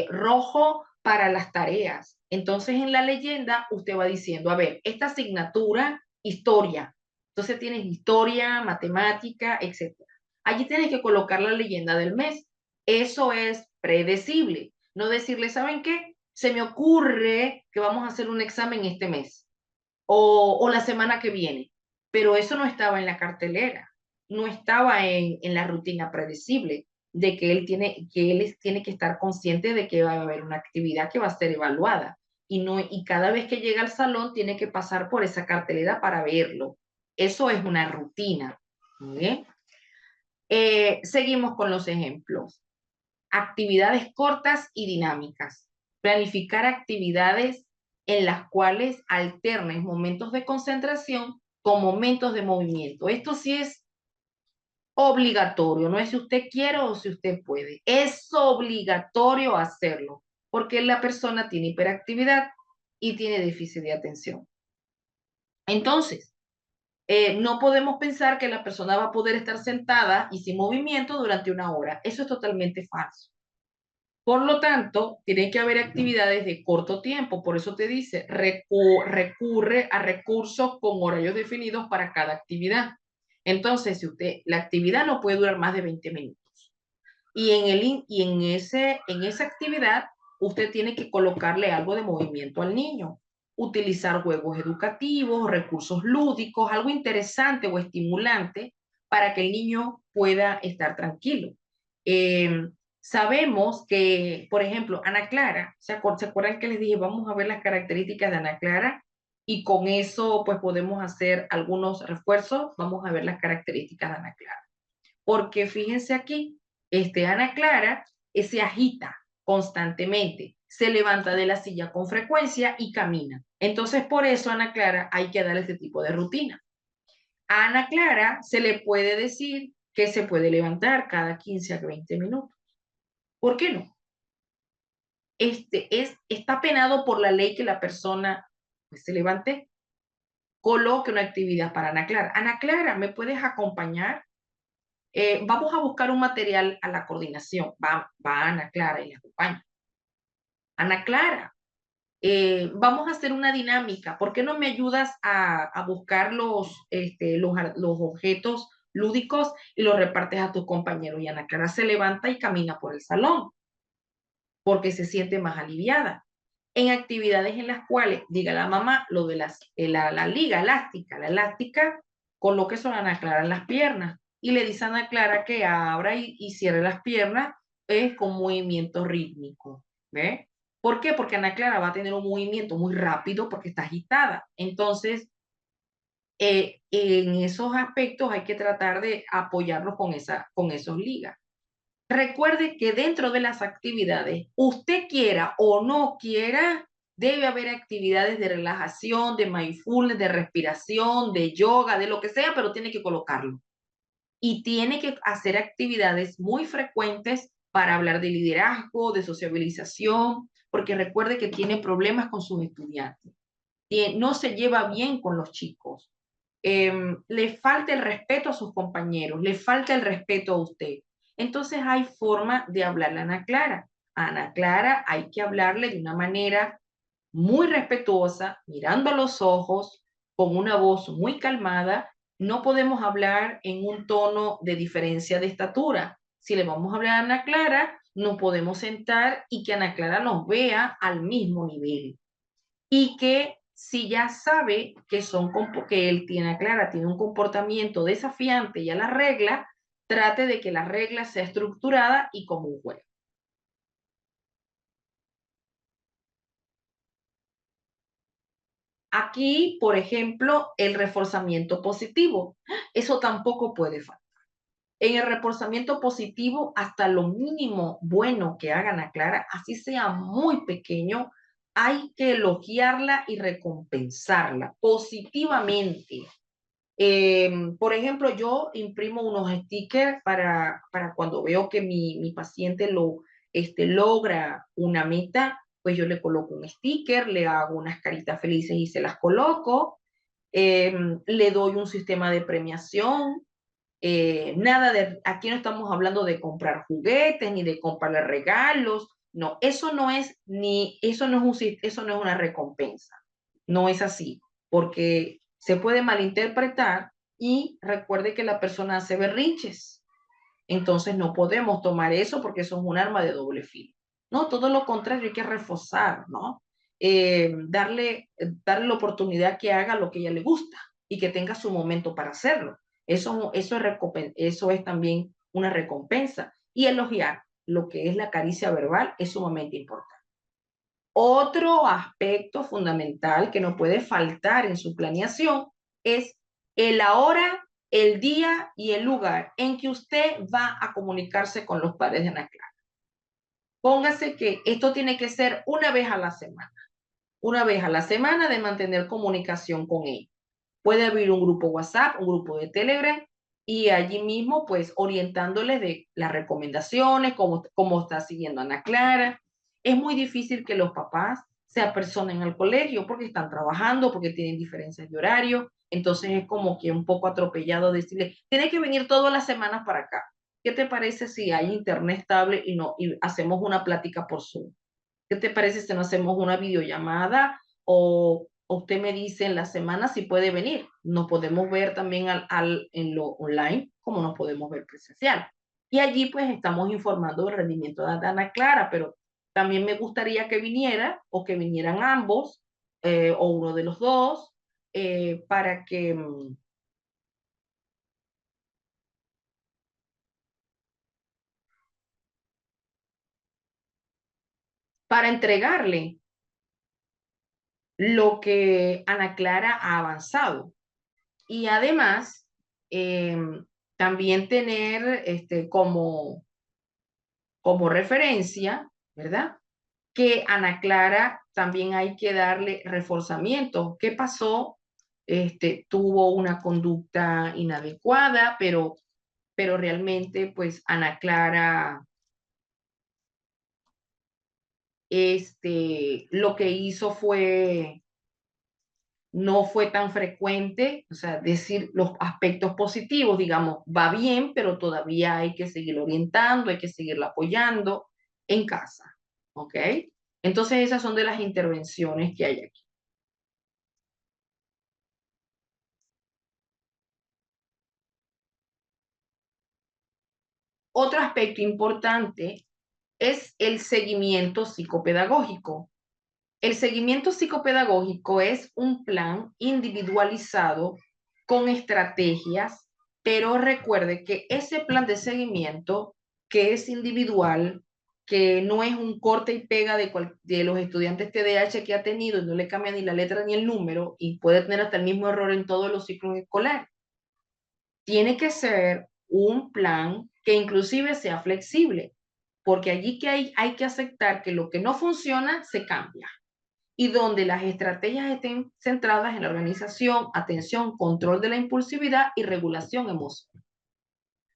rojo para las tareas. Entonces, en la leyenda, usted va diciendo, a ver, esta asignatura, historia. Entonces, tienes historia, matemática, etcétera. Allí tienes que colocar la leyenda del mes. Eso es predecible. No decirle, ¿saben qué? Se me ocurre que vamos a hacer un examen este mes o la semana que viene. Pero eso no estaba en la cartelera, no estaba en la rutina predecible de que él tiene que estar consciente de que va a haber una actividad que va a ser evaluada y cada vez que llega al salón tiene que pasar por esa cartelera para verlo. Eso es una rutina. ¿Bien? Seguimos con los ejemplos. Actividades cortas y dinámicas. Planificar actividades en las cuales alternes momentos de concentración con momentos de movimiento. Esto sí es obligatorio, no es si usted quiere o si usted puede. Es obligatorio hacerlo porque la persona tiene hiperactividad y tiene déficit de atención. Entonces, no podemos pensar que la persona va a poder estar sentada y sin movimiento durante una hora. Eso es totalmente falso. Por lo tanto, tiene que haber actividades de corto tiempo, por eso te dice, recurre a recursos con horarios definidos para cada actividad. Entonces, si la actividad no puede durar más de 20 minutos y en esa actividad usted tiene que colocarle algo de movimiento al niño, utilizar juegos educativos, recursos lúdicos, algo interesante o estimulante para que el niño pueda estar tranquilo. Eh, Sabemos que, por ejemplo, Ana Clara, ¿se acuerdan que les dije, vamos a ver las características de Ana Clara? Y con eso, pues podemos hacer algunos refuerzos. Vamos a ver las características de Ana Clara. Porque fíjense aquí, Ana Clara se agita constantemente, se levanta de la silla con frecuencia y camina. Entonces, por eso a Ana Clara hay que darle este tipo de rutina. A Ana Clara se le puede decir que se puede levantar cada 15 a 20 minutos. ¿Por qué no? Está penado por la ley que la persona pues, se levante, coloque una actividad para Ana Clara. Ana Clara, ¿me puedes acompañar? Vamos a buscar un material a la coordinación. Va Ana Clara y le acompaña. Ana Clara, Vamos a hacer una dinámica. ¿Por qué no me ayudas a buscar los objetos lúdicos y los repartes a tus compañeros? Y Ana Clara se levanta y camina por el salón porque se siente más aliviada. En actividades en las cuales diga la mamá lo de la liga elástica, la elástica, coloque eso a Ana Clara en las piernas y le dice a Ana Clara que abra y cierre las piernas con movimiento rítmico. ¿Ve? ¿Por qué? Porque Ana Clara va a tener un movimiento muy rápido porque está agitada. Entonces, en esos aspectos hay que tratar de apoyarlos con esos ligas. Recuerde que dentro de las actividades, usted quiera o no quiera, debe haber actividades de relajación, de mindfulness, de respiración, de yoga, de lo que sea, pero tiene que colocarlo. Y tiene que hacer actividades muy frecuentes para hablar de liderazgo, de sociabilización, porque recuerde que tiene problemas con sus estudiantes. No se lleva bien con los chicos. Le falta el respeto a sus compañeros, le falta el respeto a usted. Entonces hay forma de hablarle a Ana Clara. A Ana Clara hay que hablarle de una manera muy respetuosa, mirando a los ojos, con una voz muy calmada. No podemos hablar en un tono de diferencia de estatura. Si le vamos a hablar a Ana Clara, no podemos sentar y que Ana Clara nos vea al mismo nivel y que si ya sabe que él tiene clara, tiene un comportamiento desafiante y a la regla, trate de que la regla sea estructurada y como un juego. Aquí, por ejemplo, el reforzamiento positivo. Eso tampoco puede faltar. En el reforzamiento positivo, hasta lo mínimo bueno que hagan a Clara, así sea muy pequeño, hay que elogiarla y recompensarla positivamente. Por ejemplo, yo imprimo unos stickers para cuando veo que mi paciente logra una meta, pues yo le coloco un sticker, le hago unas caritas felices y se las coloco. Le doy un sistema de premiación. Aquí no estamos hablando de comprar juguetes ni de comprarle regalos. No, eso no eso no es una recompensa. No es así, porque se puede malinterpretar y recuerde que la persona hace berrinches. Entonces no podemos tomar eso porque eso es un arma de doble filo. No, todo lo contrario, hay que reforzar, ¿no? Darle la oportunidad que haga lo que a ella le gusta y que tenga su momento para hacerlo. Eso es también una recompensa. Y elogiar lo que es la caricia verbal es sumamente importante. Otro aspecto fundamental que no puede faltar en su planeación es la hora, el día y el lugar en que usted va a comunicarse con los padres de Ana Clara. Póngase que esto tiene que ser una vez a la semana de mantener comunicación con él. Puede abrir un grupo WhatsApp, un grupo de Telegram y allí mismo pues orientándoles de las recomendaciones, cómo está siguiendo Ana Clara. Es muy difícil que los papás se apersonen al colegio porque están trabajando, porque tienen diferencias de horario. Entonces es como que un poco atropellado decirle, tiene que venir todas las semanas para acá. ¿Qué te parece si hay internet estable y hacemos una plática por Zoom? ¿Qué te parece si no hacemos una videollamada o usted me dice en la semana si puede venir? Nos podemos ver también en lo online como nos podemos ver presencial. Y allí pues estamos informando del rendimiento de Ana Clara, pero también me gustaría que viniera o que vinieran ambos o uno de los dos para que para entregarle lo que Ana Clara ha avanzado. Y además, eh, también tener como referencia, ¿verdad? Que Ana Clara también hay que darle reforzamiento. ¿Qué pasó? Tuvo una conducta inadecuada, pero realmente, pues, Ana Clara, lo que hizo no fue tan frecuente, o sea, decir los aspectos positivos, digamos, va bien, pero todavía hay que seguir orientando, hay que seguirla apoyando en casa, ¿ok? Entonces, esas son de las intervenciones que hay aquí. Otro aspecto importante es el seguimiento psicopedagógico. El seguimiento psicopedagógico es un plan individualizado con estrategias, pero recuerde que ese plan de seguimiento, que es individual, que no es un corte y pega de los estudiantes TDAH que ha tenido y no le cambia ni la letra ni el número y puede tener hasta el mismo error en todos los ciclos escolares. Tiene que ser un plan que inclusive sea flexible, porque allí que hay que aceptar que lo que no funciona se cambia y donde las estrategias estén centradas en la organización, atención, control de la impulsividad y regulación emocional,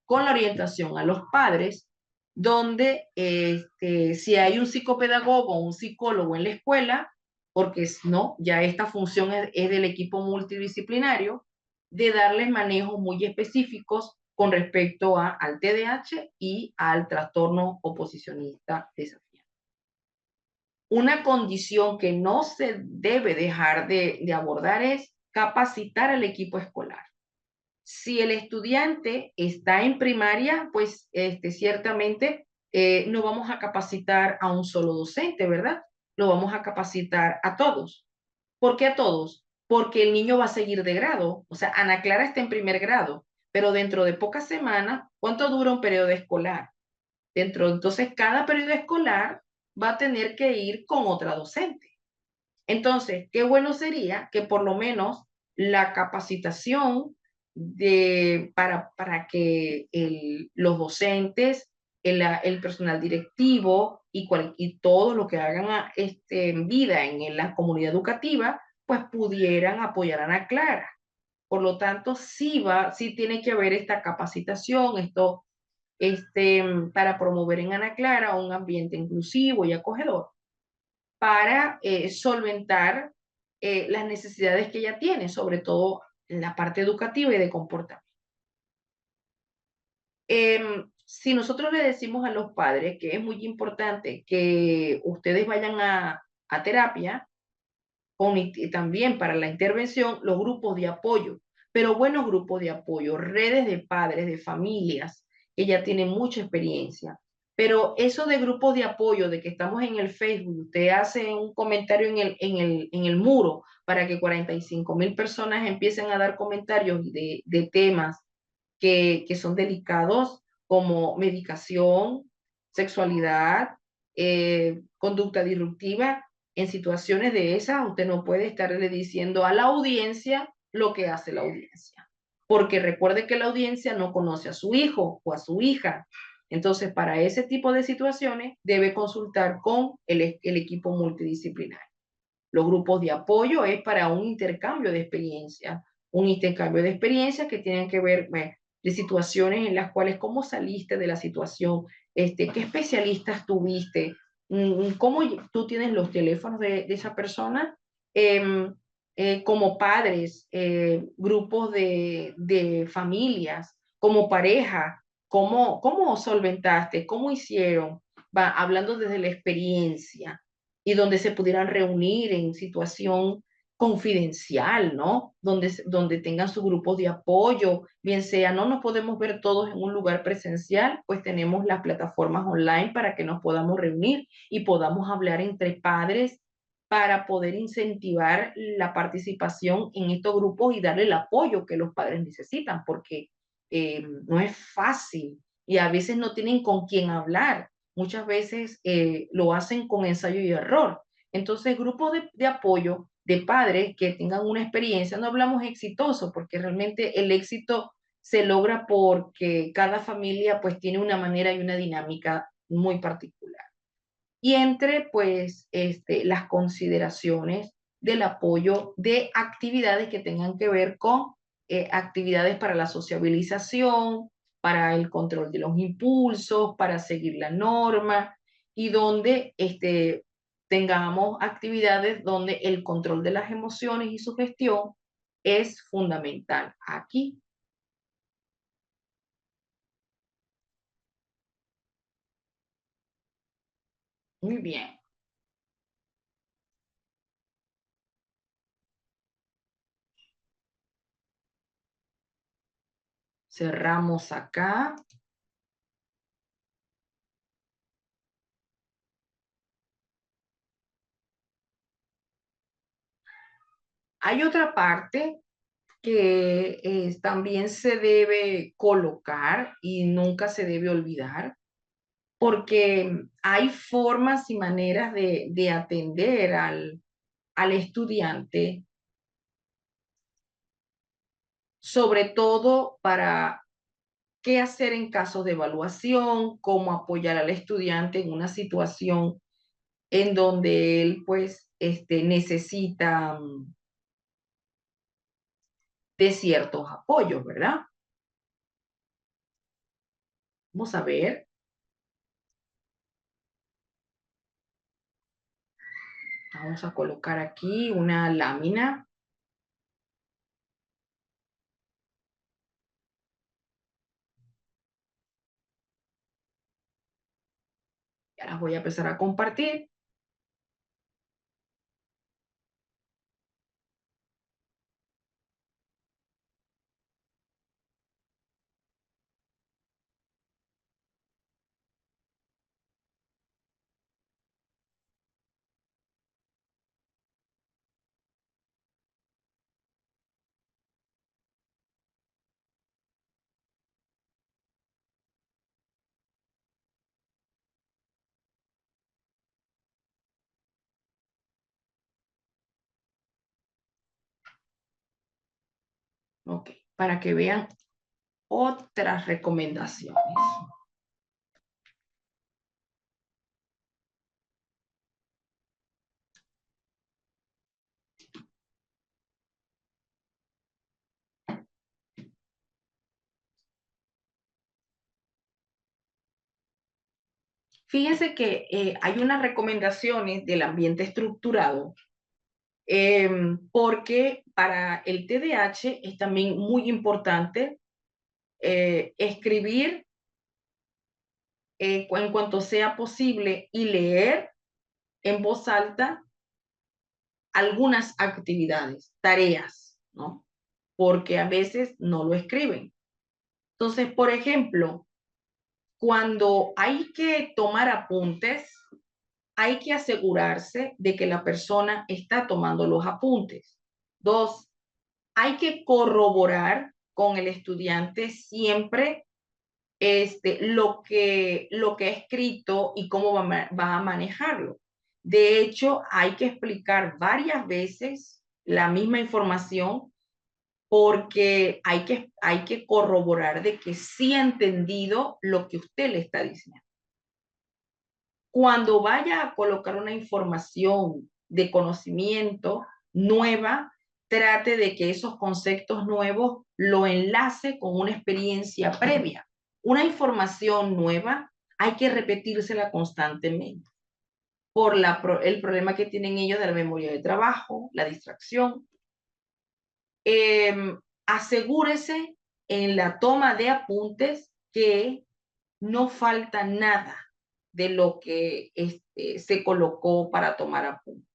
con la orientación a los padres, donde si hay un psicopedagogo o un psicólogo en la escuela, porque no, ya esta función es del equipo multidisciplinario, de darles manejos muy específicos con respecto al TDAH y al trastorno oposicionista desafiante. Una condición que no se debe dejar de abordar es capacitar al equipo escolar. Si el estudiante está en primaria, pues ciertamente no vamos a capacitar a un solo docente, ¿verdad? Lo vamos a capacitar a todos. ¿Por qué a todos? Porque el niño va a seguir de grado. O sea, Ana Clara está en primer grado, pero dentro de pocas semanas, ¿cuánto dura un periodo escolar? Entonces, cada periodo escolar va a tener que ir con otra docente. Entonces, qué bueno sería que por lo menos la capacitación para que los docentes, el personal directivo y todo lo que hagan en vida en la comunidad educativa, pues pudieran apoyar a Ana Clara. Por lo tanto, sí tiene que haber esta capacitación, para promover en Ana Clara un ambiente inclusivo y acogedor para solventar las necesidades que ella tiene, sobre todo en la parte educativa y de comportamiento. Si nosotros le decimos a los padres que es muy importante que ustedes vayan a terapia, y también para la intervención, los grupos de apoyo, pero buenos grupos de apoyo, redes de padres, de familias, que ya tienen mucha experiencia. Pero eso de grupos de apoyo, de que estamos en el Facebook, usted hace un comentario en el muro para que 45,000 personas empiecen a dar comentarios de temas que son delicados como medicación, sexualidad, conducta disruptiva. En situaciones de esas, usted no puede estarle diciendo a la audiencia lo que hace la audiencia, porque recuerde que la audiencia no conoce a su hijo o a su hija. Entonces, para ese tipo de situaciones, debe consultar con el equipo multidisciplinario. Los grupos de apoyo es para un intercambio de experiencias que tienen que ver de situaciones en las cuales cómo saliste de la situación, qué especialistas tuviste, cómo tú tienes los teléfonos de esa persona, eh, como padres, grupos de familias, como pareja, cómo solventaste, cómo hicieron, va hablando desde la experiencia y donde se pudieran reunir en situación confidencial, ¿no? Donde tengan su grupo de apoyo, bien sea, no nos podemos ver todos en un lugar presencial, pues tenemos las plataformas online para que nos podamos reunir y podamos hablar entre padres para poder incentivar la participación en estos grupos y darle el apoyo que los padres necesitan, porque no es fácil y a veces no tienen con quién hablar. Muchas veces lo hacen con ensayo y error. Entonces, grupos de apoyo de padres que tengan una experiencia, no hablamos exitoso, porque realmente el éxito se logra porque cada familia pues tiene una manera y una dinámica muy particular. Y entre pues las consideraciones del apoyo de actividades que tengan que ver con actividades para la sociabilización, para el control de los impulsos, para seguir la norma y donde tengamos actividades donde el control de las emociones y su gestión es fundamental. Aquí, muy bien. Cerramos acá. Hay otra parte que también se debe colocar y nunca se debe olvidar, porque hay formas y maneras de atender al estudiante, sobre todo para qué hacer en casos de evaluación, cómo apoyar al estudiante en una situación en donde él pues necesita de ciertos apoyos, ¿verdad? Vamos a ver, vamos a colocar aquí una lámina. Ya las voy a empezar a compartir. Ok, para que vean otras recomendaciones. Fíjense que hay unas recomendaciones del ambiente estructurado, porque para el TDAH es también muy importante escribir en cuanto sea posible y leer en voz alta algunas actividades, tareas, ¿no? Porque a veces no lo escriben. Entonces, por ejemplo, cuando hay que tomar apuntes, hay que asegurarse de que la persona está tomando los apuntes. Dos, hay que corroborar con el estudiante siempre lo que ha escrito y cómo va a manejarlo. De hecho, hay que explicar varias veces la misma información porque hay que corroborar de que sí ha entendido lo que usted le está diciendo. Cuando vaya a colocar una información de conocimiento nueva, trate de que esos conceptos nuevos lo enlace con una experiencia previa. Una información nueva hay que repetírsela constantemente el problema que tienen ellos de la memoria de trabajo, la distracción. Asegúrese en la toma de apuntes que no falta nada de lo que se colocó para tomar apuntes.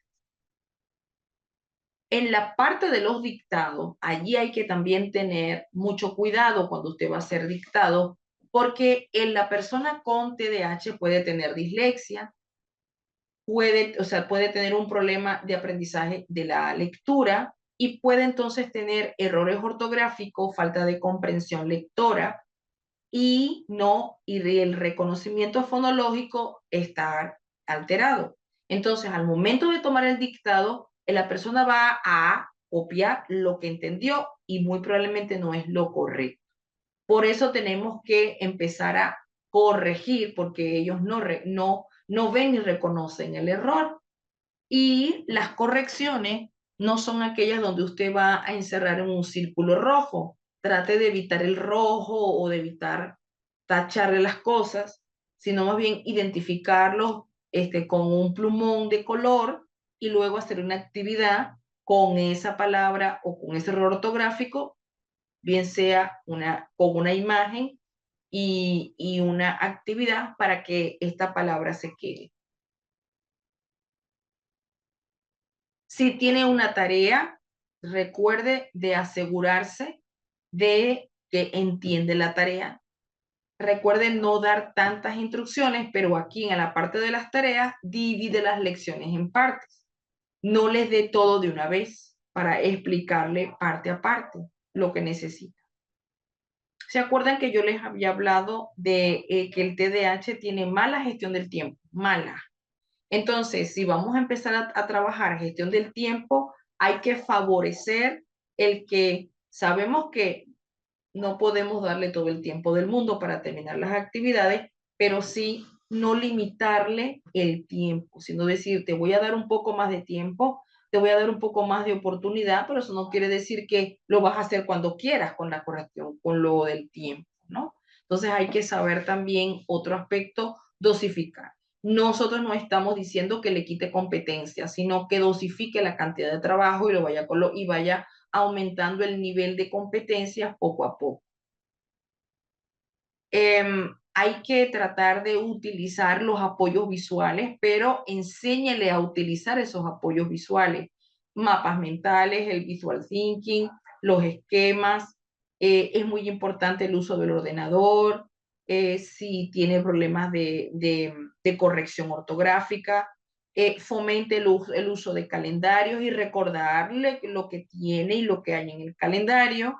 En la parte de los dictados, allí hay que también tener mucho cuidado cuando usted va a hacer dictado, porque la persona con TDAH puede tener dislexia, puede tener un problema de aprendizaje de la lectura y puede entonces tener errores ortográficos, falta de comprensión lectora y el reconocimiento fonológico está alterado. Entonces, al momento de tomar el dictado, la persona va a copiar lo que entendió y muy probablemente no es lo correcto. Por eso tenemos que empezar a corregir porque ellos no ven y reconocen el error. Y las correcciones no son aquellas donde usted va a encerrar en un círculo rojo. Trate de evitar el rojo o de evitar tacharle las cosas, sino más bien identificarlos con un plumón de color y luego hacer una actividad con esa palabra o con ese error ortográfico, bien sea con una imagen y una actividad para que esta palabra se quede. Si tiene una tarea, recuerde de asegurarse de que entiende la tarea. Recuerden no dar tantas instrucciones, pero aquí en la parte de las tareas, divide las lecciones en partes. No les dé todo de una vez para explicarle parte a parte lo que necesita. ¿Se acuerdan que yo les había hablado de que el TDAH tiene mala gestión del tiempo? Mala. Entonces, si vamos a empezar a trabajar gestión del tiempo, hay que favorecer el que sabemos que no podemos darle todo el tiempo del mundo para terminar las actividades, pero sí no limitarle el tiempo, sino decir, te voy a dar un poco más de tiempo, te voy a dar un poco más de oportunidad, pero eso no quiere decir que lo vas a hacer cuando quieras con la corrección, con lo del tiempo, ¿no? Entonces hay que saber también otro aspecto, dosificar. Nosotros no estamos diciendo que le quite competencia, sino que dosifique la cantidad de trabajo y lo vaya y vaya aumentando el nivel de competencias poco a poco. Hay que tratar de utilizar los apoyos visuales, pero enséñele a utilizar esos apoyos visuales, mapas mentales, el visual thinking, los esquemas. Es muy importante el uso del ordenador, si tiene problemas de corrección ortográfica, fomente el uso de calendarios y recordarle lo que tiene y lo que hay en el calendario,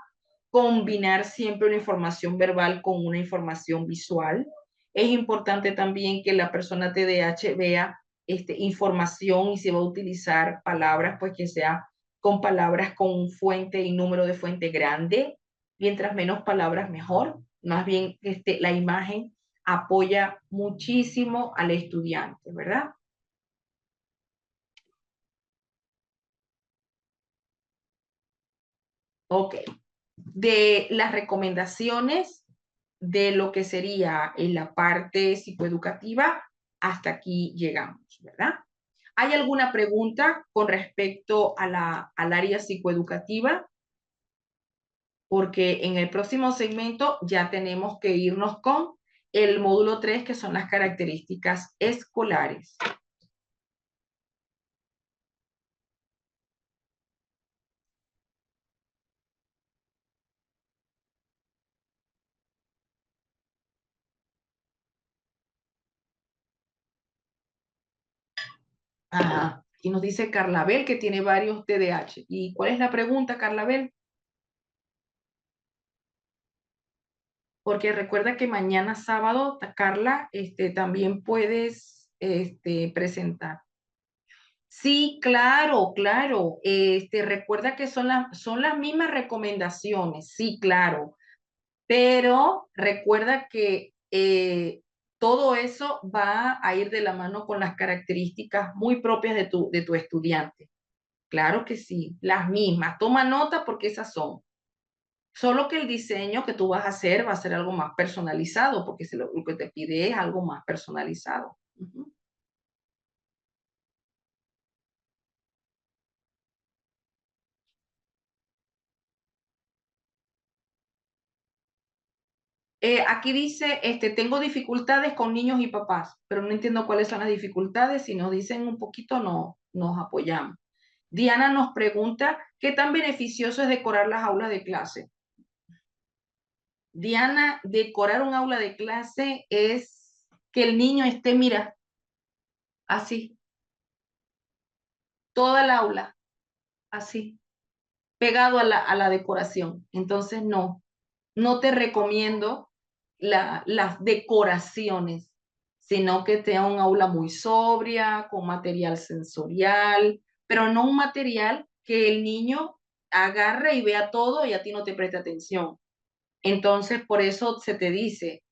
combinar siempre una información verbal con una información visual. Es importante también que la persona TDAH vea información y si va a utilizar palabras, pues que sea con palabras con fuente y número de fuente grande. Mientras menos palabras, mejor. Más bien, la imagen apoya muchísimo al estudiante, ¿verdad? Ok. De las recomendaciones de lo que sería en la parte psicoeducativa, hasta aquí llegamos, ¿verdad? ¿Hay alguna pregunta con respecto a al área psicoeducativa? Porque en el próximo segmento ya tenemos que irnos con el módulo 3, que son las características escolares. Ajá. Y nos dice Carlabel que tiene varios TDAH. ¿Y cuál es la pregunta, Carlabel? Porque recuerda que mañana sábado, Carla, también puedes presentar. Sí, claro, claro. Recuerda que son las mismas recomendaciones, sí, claro. Pero recuerda que todo eso va a ir de la mano con las características muy propias de tu estudiante. Claro que sí, las mismas. Toma nota porque esas son. Solo que el diseño que tú vas a hacer va a ser algo más personalizado, porque lo que te pide es algo más personalizado. Ujú. Aquí dice, tengo dificultades con niños y papás, pero no entiendo cuáles son las dificultades. Si nos dicen un poquito, no, nos apoyamos. Diana nos pregunta, ¿qué tan beneficioso es decorar las aulas de clase? Diana, decorar un aula de clase es que el niño esté, mira, así, toda el aula, así, pegado a a la decoración. Entonces, no, no te recomiendo las decoraciones, sino que sea un aula muy sobria, con material sensorial, pero no un material que el niño agarre y vea todo y a ti no te preste atención. Entonces, por eso se te dice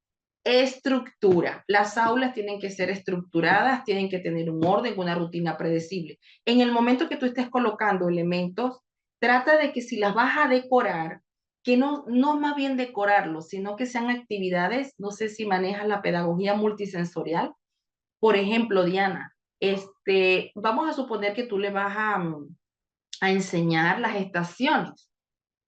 estructura. Las aulas tienen que ser estructuradas, tienen que tener un orden, una rutina predecible. En el momento que tú estés colocando elementos, trata de que si las vas a decorar, que no más bien decorarlos, sino que sean actividades, no sé si manejas la pedagogía multisensorial. Por ejemplo, Diana, vamos a suponer que tú le vas a enseñar las estaciones.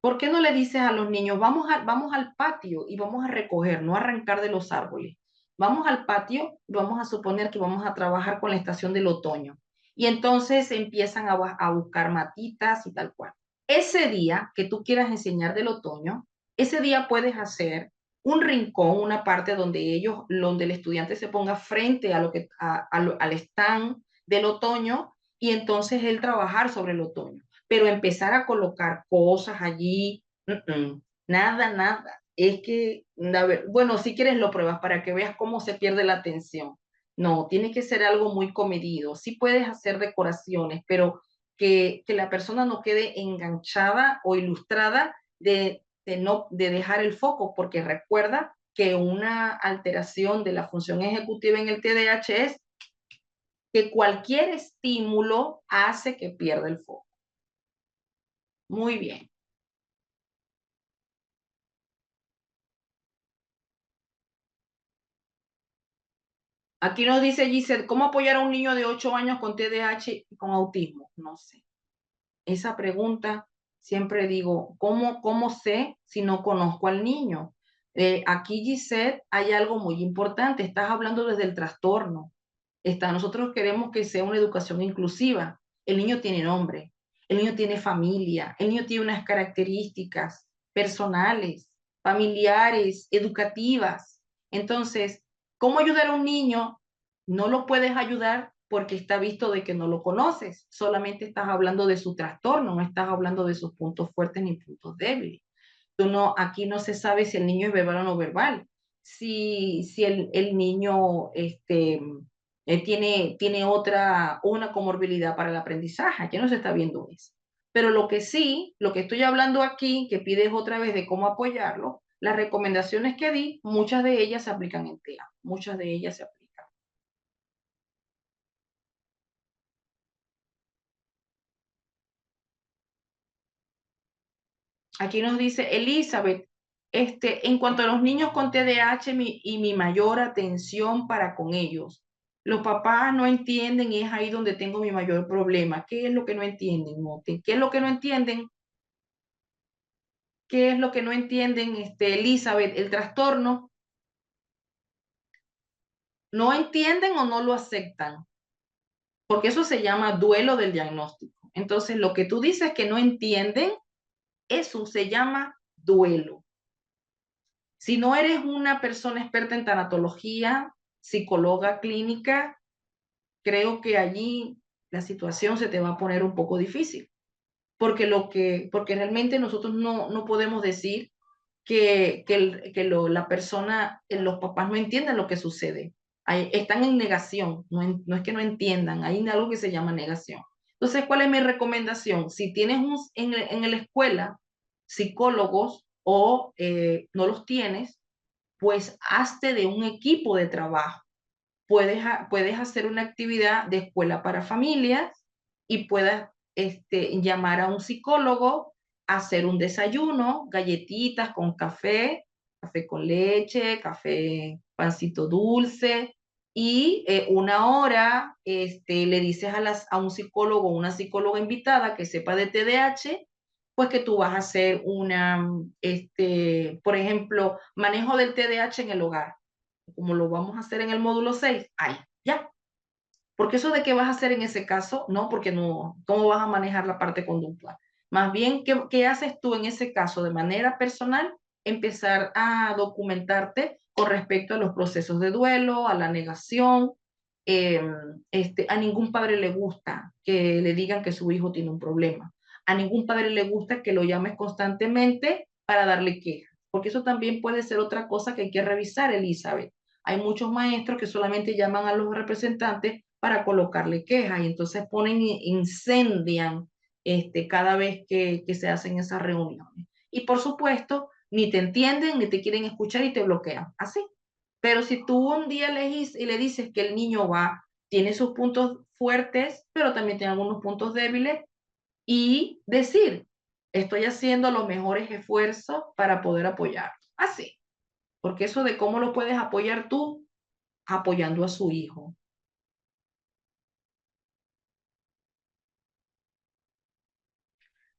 ¿Por qué no le dices a los niños, vamos al patio y vamos a recoger, no arrancar de los árboles? Vamos al patio y vamos a suponer que vamos a trabajar con la estación del otoño. Y entonces empiezan a buscar matitas y tal cual. Ese día que tú quieras enseñar del otoño, ese día puedes hacer un rincón, una parte donde el estudiante se ponga frente a al stand del otoño y entonces él trabajar sobre el otoño. Pero empezar a colocar cosas allí, nada, nada. Es que, a ver, bueno, si quieres lo pruebas para que veas cómo se pierde la atención. No, tiene que ser algo muy comedido. Sí puedes hacer decoraciones, pero que la persona no quede enganchada o ilustrada de dejar el foco, porque recuerda que una alteración de la función ejecutiva en el TDAH es que cualquier estímulo hace que pierda el foco. Muy bien. Aquí nos dice Giselle, ¿cómo apoyar a un niño de 8 años con TDAH y con autismo? No sé. Esa pregunta siempre digo, ¿cómo sé si no conozco al niño? Aquí, Giselle, hay algo muy importante. Estás hablando desde el trastorno. Nosotros queremos que sea una educación inclusiva. El niño tiene nombre, el niño tiene familia, el niño tiene unas características personales, familiares, educativas. Entonces, ¿cómo ayudar a un niño? No lo puedes ayudar porque está visto de que no lo conoces, solamente estás hablando de su trastorno, no estás hablando de sus puntos fuertes ni puntos débiles. Aquí no se sabe si el niño es verbal o no verbal, si el niño tiene una comorbilidad para el aprendizaje, ya no se está viendo eso. Pero lo que sí, lo que estoy hablando aquí, que pides otra vez de cómo apoyarlo, las recomendaciones que di, muchas de ellas se aplican en TEA, muchas de ellas se aplican. Aquí nos dice Elizabeth, en cuanto a los niños con TDAH y mi mayor atención para con ellos, los papás no entienden y es ahí donde tengo mi mayor problema. ¿Qué es lo que no entienden? ¿Qué es lo que no entienden? ¿Qué es lo que no entienden, Elizabeth? El trastorno, no entienden o no lo aceptan, porque eso se llama duelo del diagnóstico. Entonces, lo que tú dices que no entienden, eso se llama duelo. Si no eres una persona experta en tanatología, psicóloga clínica, creo que allí la situación se te va a poner un poco difícil, porque realmente nosotros no podemos decir la persona, los papás no entienden lo que sucede. Están en negación, no es que no entiendan, hay algo que se llama negación. Entonces, ¿cuál es mi recomendación? Si tienes en la escuela psicólogos o no los tienes, pues hazte de un equipo de trabajo. Puedes hacer una actividad de escuela para familias y puedas llamar a un psicólogo, hacer un desayuno, galletitas con café, café con leche, café, pancito dulce, y una hora le dices a un psicólogo o una psicóloga invitada que sepa de TDAH, pues que tú vas a hacer por ejemplo, manejo del TDAH en el hogar, como lo vamos a hacer en el módulo 6, ay, ya. Porque eso de qué vas a hacer en ese caso, no, porque no, ¿cómo vas a manejar la parte conductual? Más bien, ¿qué haces tú en ese caso de manera personal? Empezar a documentarte con respecto a los procesos de duelo, a la negación. eh, a ningún padre le gusta que le digan que su hijo tiene un problema. A ningún padre le gusta que lo llames constantemente para darle quejas, porque eso también puede ser otra cosa que hay que revisar, Elizabeth. Hay muchos maestros que solamente llaman a los representantes para colocarle quejas y entonces incendian cada vez que se hacen esas reuniones. Y por supuesto, ni te entienden, ni te quieren escuchar y te bloquean. Así. Pero si tú un día le dices que el niño tiene sus puntos fuertes, pero también tiene algunos puntos débiles, y decir, estoy haciendo los mejores esfuerzos para poder apoyar. Así. Porque eso de cómo lo puedes apoyar tú, apoyando a su hijo.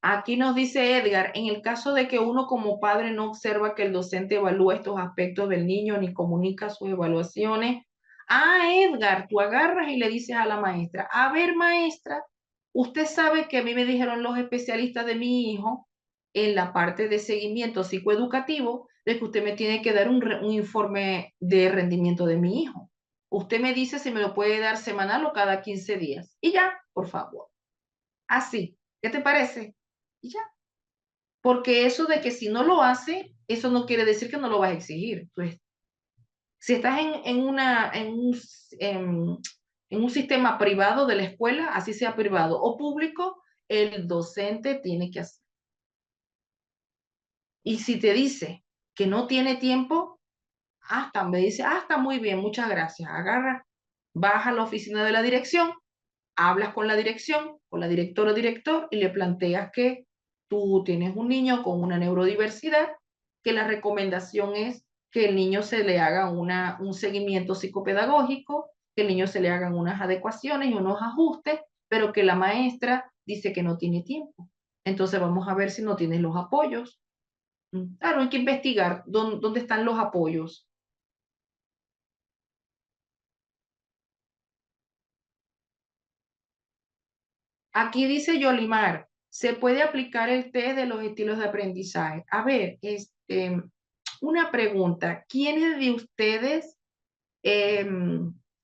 Aquí nos dice Edgar, en el caso de que uno como padre no observa que el docente evalúa estos aspectos del niño ni comunica sus evaluaciones. Edgar, tú agarras y le dices a la maestra, a ver maestra, usted sabe que a mí me dijeron los especialistas de mi hijo en la parte de seguimiento psicoeducativo de que usted me tiene que dar un informe de rendimiento de mi hijo. Usted me dice si me lo puede dar semanal o cada 15 días. Y ya, por favor. Así. ¿Qué te parece? Y ya. Porque eso de que si no lo hace, eso no quiere decir que no lo vas a exigir. Pues, si estás en un sistema privado de la escuela, así sea privado o público, el docente tiene que hacer. Y si te dice que no tiene tiempo, hasta me dice, está muy bien, muchas gracias. Agarra, baja a la oficina de la dirección, hablas con la dirección, con la directora o director y le planteas que tú tienes un niño con una neurodiversidad, que la recomendación es que el niño se le haga un seguimiento psicopedagógico, que el niño se le hagan unas adecuaciones y unos ajustes, pero que la maestra dice que no tiene tiempo. Entonces vamos a ver si no tienes los apoyos. Claro, hay que investigar dónde están los apoyos. Aquí dice Yolimar, se puede aplicar el test de los estilos de aprendizaje. A ver, una pregunta. ¿Quiénes de ustedes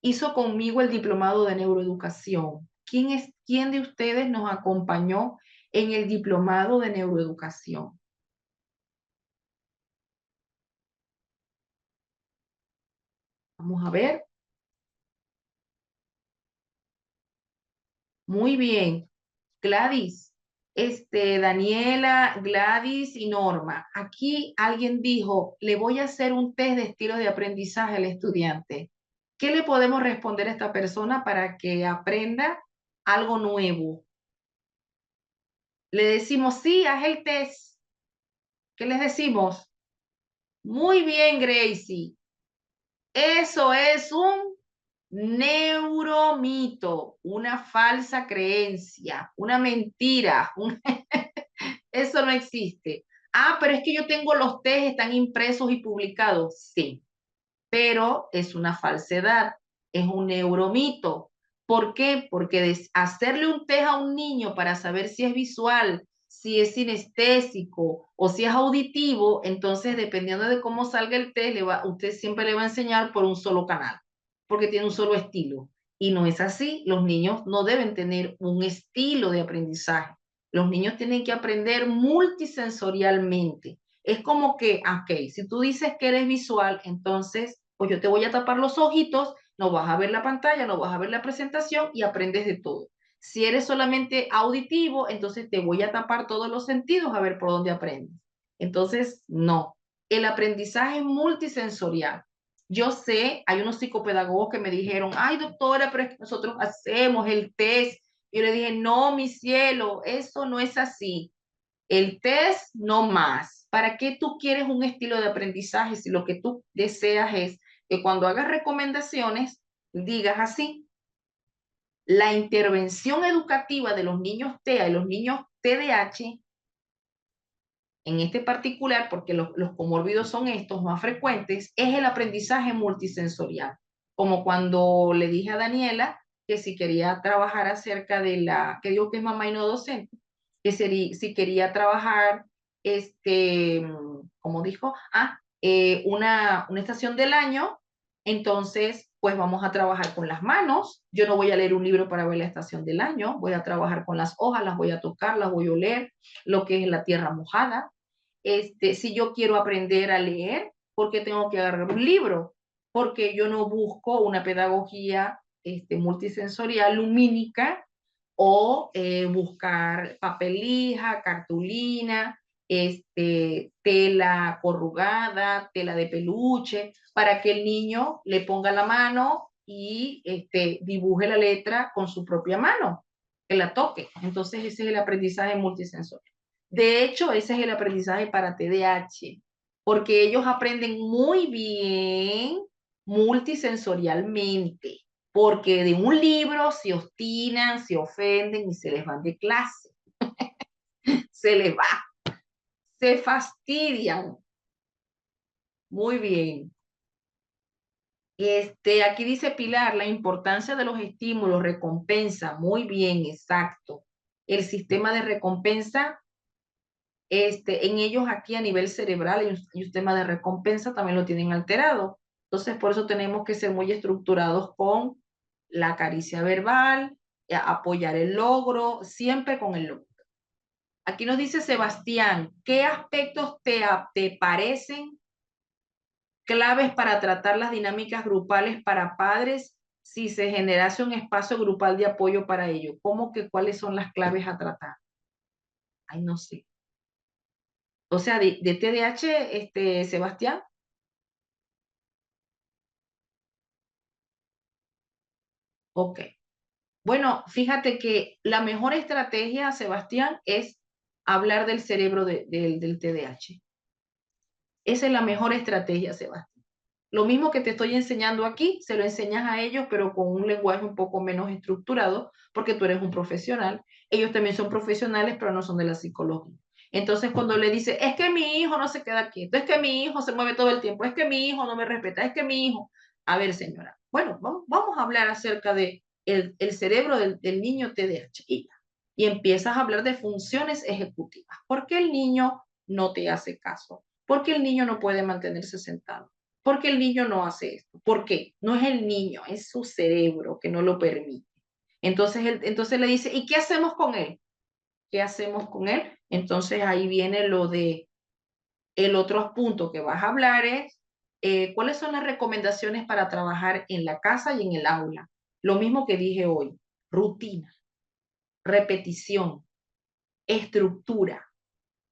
hizo conmigo el diplomado de neuroeducación? ¿Quién de ustedes nos acompañó en el diplomado de neuroeducación? Vamos a ver. Muy bien. Gladys, Daniela, Gladys y Norma. Aquí alguien dijo, le voy a hacer un test de estilo de aprendizaje al estudiante. ¿Qué le podemos responder a esta persona para que aprenda algo nuevo? Le decimos, sí, haz el test. ¿Qué les decimos? Muy bien, Gracie. Eso es un neuromito, una falsa creencia, una mentira, eso no existe. Pero es que yo tengo los test, están impresos y publicados. Sí, pero es una falsedad, es un neuromito. ¿Por qué? Porque hacerle un test a un niño para saber si es visual, si es sinestésico o si es auditivo, entonces dependiendo de cómo salga el test, usted siempre le va a enseñar por un solo canal, porque tiene un solo estilo. Y no es así, los niños no deben tener un estilo de aprendizaje. Los niños tienen que aprender multisensorialmente. Es como que, ok, si tú dices que eres visual, entonces, pues yo te voy a tapar los ojitos, no vas a ver la pantalla, no vas a ver la presentación y aprendes de todo. Si eres solamente auditivo, entonces te voy a tapar todos los sentidos a ver por dónde aprendes. Entonces, no. El aprendizaje es multisensorial. Yo sé, hay unos psicopedagogos que me dijeron, ay doctora, pero es que nosotros hacemos el test. Yo le dije, no, mi cielo, eso no es así. El test no más. ¿Para qué tú quieres un estilo de aprendizaje si lo que tú deseas es que cuando hagas recomendaciones digas así? La intervención educativa de los niños TEA y los niños TDAH, en este particular, porque los comórbidos son estos más frecuentes, es el aprendizaje multisensorial. Como cuando le dije a Daniela que si quería trabajar acerca de que digo que es mamá y no docente, que si quería trabajar, como dijo, una estación del año, entonces, pues vamos a trabajar con las manos. Yo no voy a leer un libro para ver la estación del año, voy a trabajar con las hojas, las voy a tocar, las voy a oler, lo que es la tierra mojada. Si yo quiero aprender a leer, ¿por qué tengo que agarrar un libro? Porque yo no busco una pedagogía multisensorial lumínica o buscar papel lija, cartulina, tela corrugada, tela de peluche, para que el niño le ponga la mano y dibuje la letra con su propia mano, que la toque. Entonces ese es el aprendizaje multisensorial. De hecho, ese es el aprendizaje para TDAH, porque ellos aprenden muy bien multisensorialmente, porque de un libro se obstinan, se ofenden y se les van de clase, se les va, se fastidian. Muy bien. Aquí dice Pilar, la importancia de los estímulos, recompensa. Muy bien, exacto. El sistema de recompensa En ellos aquí a nivel cerebral y un tema de recompensa también lo tienen alterado. Entonces, por eso tenemos que ser muy estructurados con la caricia verbal, apoyar el logro, siempre con el logro. Aquí nos dice Sebastián, ¿qué aspectos te parecen claves para tratar las dinámicas grupales para padres si se generase un espacio grupal de apoyo para ello? ¿Cómo que cuáles son las claves a tratar? Ay, no sé. O sea, de TDAH, Sebastián. Ok. Bueno, fíjate que la mejor estrategia, Sebastián, es hablar del cerebro del TDAH. Esa es la mejor estrategia, Sebastián. Lo mismo que te estoy enseñando aquí, se lo enseñas a ellos, pero con un lenguaje un poco menos estructurado, porque tú eres un profesional. Ellos también son profesionales, pero no son de la psicología. Entonces, cuando le dice, es que mi hijo no se queda quieto, es que mi hijo se mueve todo el tiempo, es que mi hijo no me respeta, es que mi hijo... A ver, señora, bueno, vamos a hablar acerca de el cerebro del niño TDAH. Y empiezas a hablar de funciones ejecutivas. ¿Por qué el niño no te hace caso? ¿Por qué el niño no puede mantenerse sentado? ¿Por qué el niño no hace esto? ¿Por qué? No es el niño, es su cerebro que no lo permite. Entonces le dice, ¿y qué hacemos con él? ¿Qué hacemos con él? Entonces ahí viene lo de el otro punto que vas a hablar es cuáles son las recomendaciones para trabajar en la casa y en el aula. Lo mismo que dije hoy, rutina, repetición, estructura.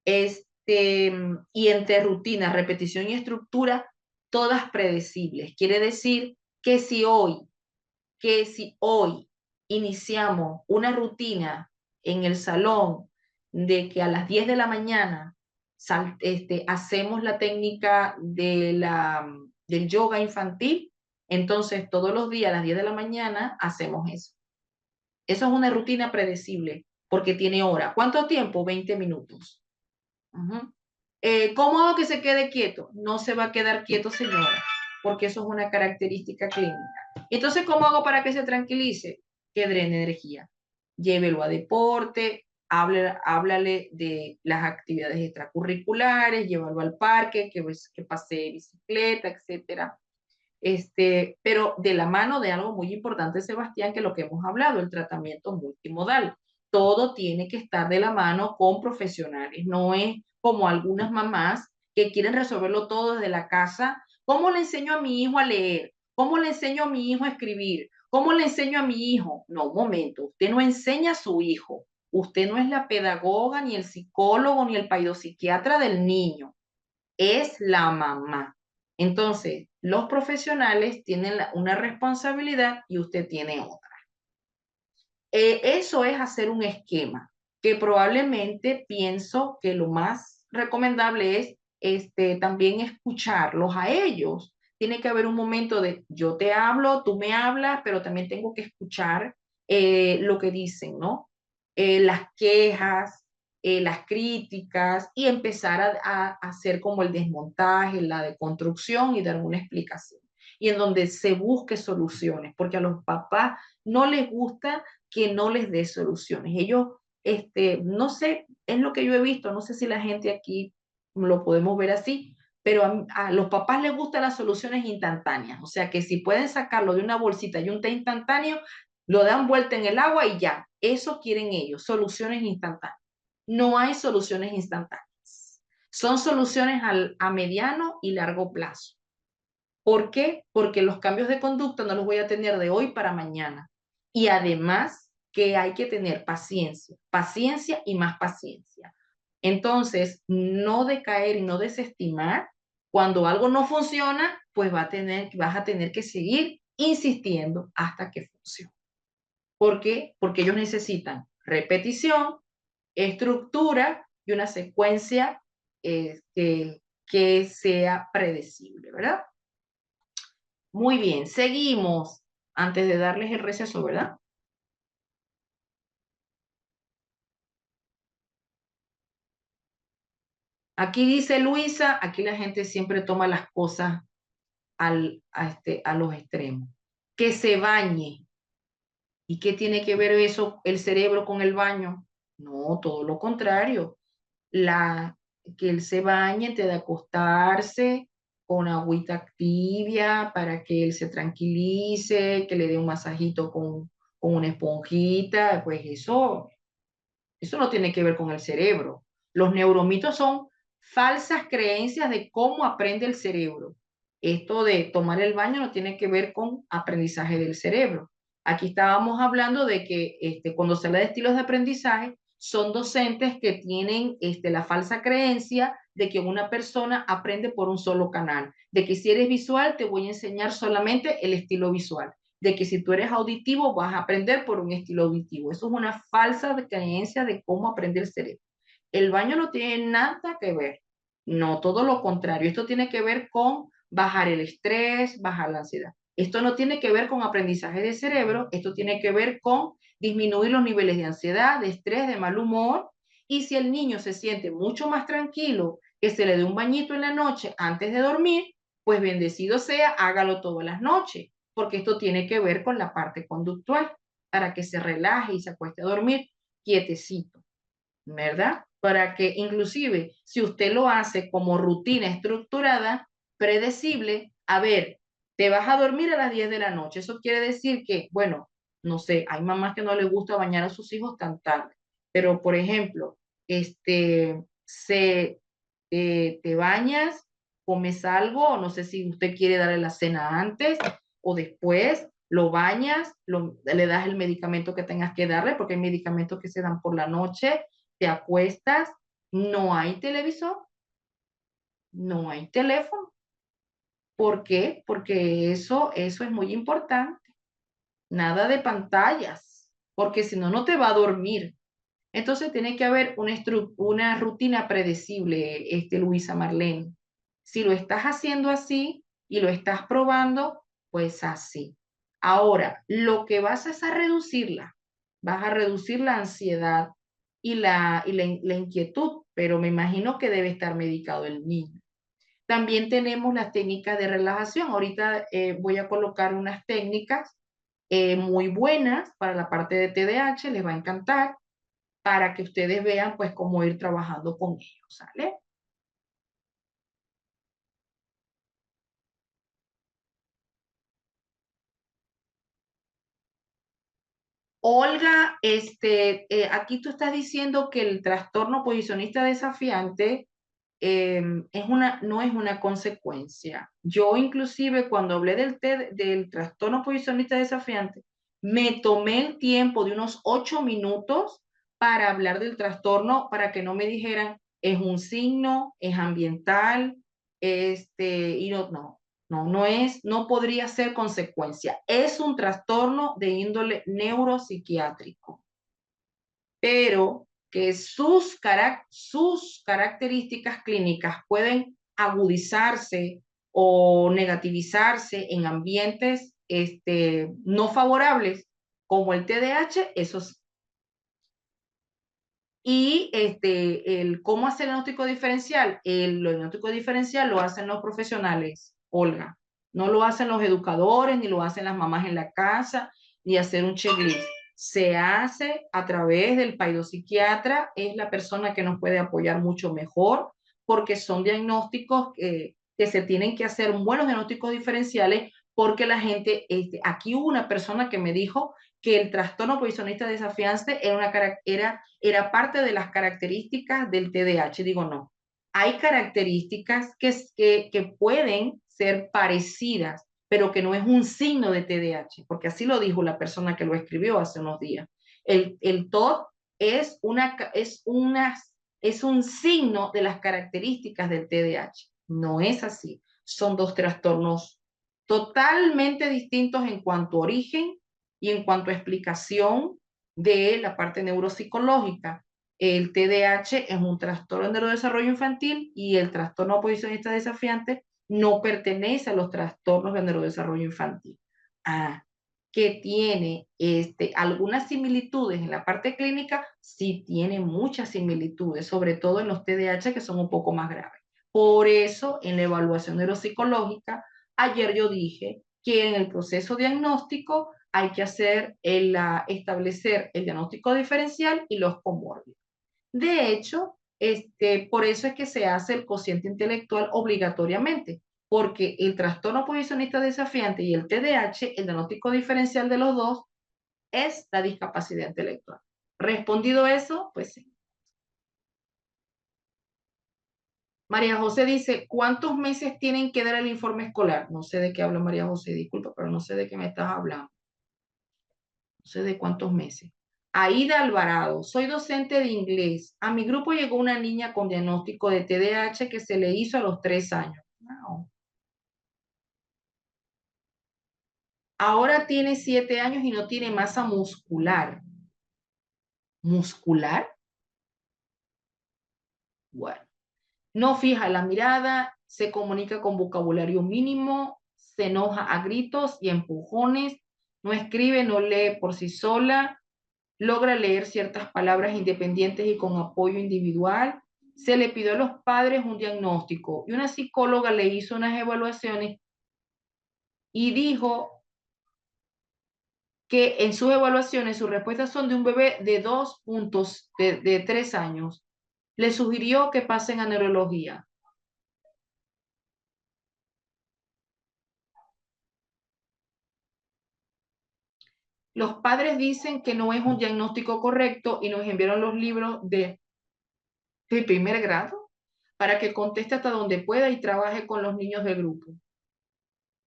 Y entre rutina, repetición y estructura, todas predecibles. Quiere decir que si hoy iniciamos una rutina en el salón de que a las 10 de la mañana hacemos la técnica del yoga infantil, entonces todos los días a las 10 de la mañana hacemos eso. Eso es una rutina predecible porque tiene hora. ¿Cuánto tiempo? 20 minutos. Ujú. ¿Cómo hago que se quede quieto? No se va a quedar quieto, señora, porque eso es una característica clínica. Entonces, ¿cómo hago para que se tranquilice? Que drene energía. Llévelo a deporte, háblale de las actividades extracurriculares, llévalo al parque, que pase bicicleta, etcétera. Pero de la mano de algo muy importante, Sebastián, que es lo que hemos hablado, el tratamiento multimodal. Todo tiene que estar de la mano con profesionales, no es como algunas mamás que quieren resolverlo todo desde la casa. ¿Cómo le enseño a mi hijo a leer? ¿Cómo le enseño a mi hijo a escribir? ¿Cómo le enseño a mi hijo? No, un momento, usted no enseña a su hijo. Usted no es la pedagoga, ni el psicólogo, ni el paidopsiquiatra del niño, es la mamá. Entonces, los profesionales tienen una responsabilidad y usted tiene otra. Eso es hacer un esquema, que probablemente pienso que lo más recomendable es también escucharlos a ellos. Tiene que haber un momento de yo te hablo, tú me hablas, pero también tengo que escuchar lo que dicen, ¿no? Las quejas, las críticas y empezar a hacer como el desmontaje, la deconstrucción y dar una explicación. Y en donde se busque soluciones, porque a los papás no les gusta que no les dé soluciones. Ellos, no sé, es lo que yo he visto, no sé si la gente aquí lo podemos ver así, pero a los papás les gustan las soluciones instantáneas, o sea que si pueden sacarlo de una bolsita y un té instantáneo, lo dan vuelta en el agua y ya, eso quieren ellos, soluciones instantáneas. No hay soluciones instantáneas, son soluciones a mediano y largo plazo. ¿Por qué? Porque los cambios de conducta no los voy a tener de hoy para mañana. Y además que hay que tener paciencia, paciencia y más paciencia. Entonces, no decaer y no desestimar. Cuando algo no funciona, pues vas a tener que seguir insistiendo hasta que funcione. ¿Por qué? Porque ellos necesitan repetición, estructura y una secuencia que sea predecible, ¿verdad? Muy bien, seguimos antes de darles el receso, ¿verdad? Aquí dice Luisa, aquí la gente siempre toma las cosas a los extremos. Que se bañe. ¿Y qué tiene que ver eso, el cerebro con el baño? No, todo lo contrario. la, que él se bañe antes de acostarse con agüita tibia para que él se tranquilice, que le dé un masajito con una esponjita, pues eso no tiene que ver con el cerebro. Los neuromitos son falsas creencias de cómo aprende el cerebro. Esto de tomar el baño no tiene que ver con aprendizaje del cerebro. Aquí estábamos hablando de que cuando se habla de estilos de aprendizaje, son docentes que tienen la falsa creencia de que una persona aprende por un solo canal, de que si eres visual te voy a enseñar solamente el estilo visual, de que si tú eres auditivo vas a aprender por un estilo auditivo. Eso es una falsa creencia de cómo aprende el cerebro. El baño no tiene nada que ver, no, todo lo contrario. Esto tiene que ver con bajar el estrés, bajar la ansiedad. Esto no tiene que ver con aprendizaje de cerebro, esto tiene que ver con disminuir los niveles de ansiedad, de estrés, de mal humor. Y si el niño se siente mucho más tranquilo, que se le dé un bañito en la noche antes de dormir, pues bendecido sea, hágalo todas las noches, porque esto tiene que ver con la parte conductual, para que se relaje y se acueste a dormir quietecito, ¿verdad? Para que inclusive si usted lo hace como rutina estructurada, predecible, a ver, te vas a dormir a las 10 de la noche. Eso quiere decir que, bueno, no sé, hay mamás que no les gusta bañar a sus hijos tan tarde, pero por ejemplo, te bañas, comes algo, no sé si usted quiere darle la cena antes o después, lo bañas, le das el medicamento que tengas que darle, porque hay medicamentos que se dan por la noche, te acuestas, no hay televisor, no hay teléfono. ¿Por qué? Porque eso es muy importante. Nada de pantallas, porque si no, no te va a dormir. Entonces tiene que haber una rutina predecible, Luisa Marlene. Si lo estás haciendo así y lo estás probando, pues así. Ahora, lo que es a reducirla, vas a reducir la ansiedad y la inquietud, pero me imagino que debe estar medicado el niño. También tenemos las técnicas de relajación. Ahorita voy a colocar unas técnicas muy buenas para la parte de TDAH, les va a encantar para que ustedes vean pues cómo ir trabajando con ellos, ¿sale? Olga, aquí tú estás diciendo que el trastorno posicionista desafiante no es una consecuencia. Yo inclusive cuando hablé del trastorno posicionista desafiante, me tomé el tiempo de unos 8 minutos para hablar del trastorno, para que no me dijeran, es un signo, es ambiental, y no podría ser consecuencia. Es un trastorno de índole neuropsiquiátrico, pero que sus características clínicas pueden agudizarse o negativizarse en ambientes no favorables, como el TDAH, eso sí. Y el cómo hacer el diagnóstico diferencial, el diagnóstico diferencial lo hacen los profesionales, Olga. No lo hacen los educadores, ni lo hacen las mamás en la casa, ni hacer un checklist. Se hace a través del psiquiatra, es la persona que nos puede apoyar mucho mejor, porque son diagnósticos que se tienen que hacer buenos diagnósticos diferenciales, porque la gente, aquí hubo una persona que me dijo que el trastorno posicionista desafiante era parte de las características del TDAH. Digo, no. Hay características que pueden ser parecidas, pero que no es un signo de TDAH, porque así lo dijo la persona que lo escribió hace unos días. El TOD es un signo de las características del TDAH. No es así. Son dos trastornos totalmente distintos en cuanto a origen y en cuanto a explicación de la parte neuropsicológica. El TDAH es un trastorno de neurodesarrollo infantil y el trastorno oposicionista desafiante no pertenece a los trastornos de neurodesarrollo infantil. Ah, que tiene algunas similitudes en la parte clínica, sí tiene muchas similitudes, sobre todo en los TDAH que son un poco más graves. Por eso, en la evaluación neuropsicológica, ayer yo dije que en el proceso diagnóstico hay que establecer el diagnóstico diferencial y los comórbidos. De hecho, Por eso es que se hace el cociente intelectual obligatoriamente, porque el trastorno posicionista desafiante y el TDAH, el diagnóstico diferencial de los dos, es la discapacidad intelectual. Respondido eso, pues sí. María José dice, ¿cuántos meses tienen que dar el informe escolar? No sé de qué habla María José, disculpa, pero no sé de qué me estás hablando. No sé de cuántos meses. Aida Alvarado, soy docente de inglés. A mi grupo llegó una niña con diagnóstico de TDAH que se le hizo a los 3 años. Wow. Ahora tiene 7 años y no tiene masa muscular. ¿Muscular? Bueno. No fija la mirada, se comunica con vocabulario mínimo, se enoja a gritos y empujones, no escribe, no lee por sí sola, logra leer ciertas palabras independientes y con apoyo individual. Se le pidió a los padres un diagnóstico y una psicóloga le hizo unas evaluaciones y dijo que en sus evaluaciones sus respuestas son de un bebé de 2 puntos, de 3 años. Le sugirió que pasen a neurología. Los padres dicen que no es un diagnóstico correcto y nos enviaron los libros de primer grado para que conteste hasta donde pueda y trabaje con los niños del grupo.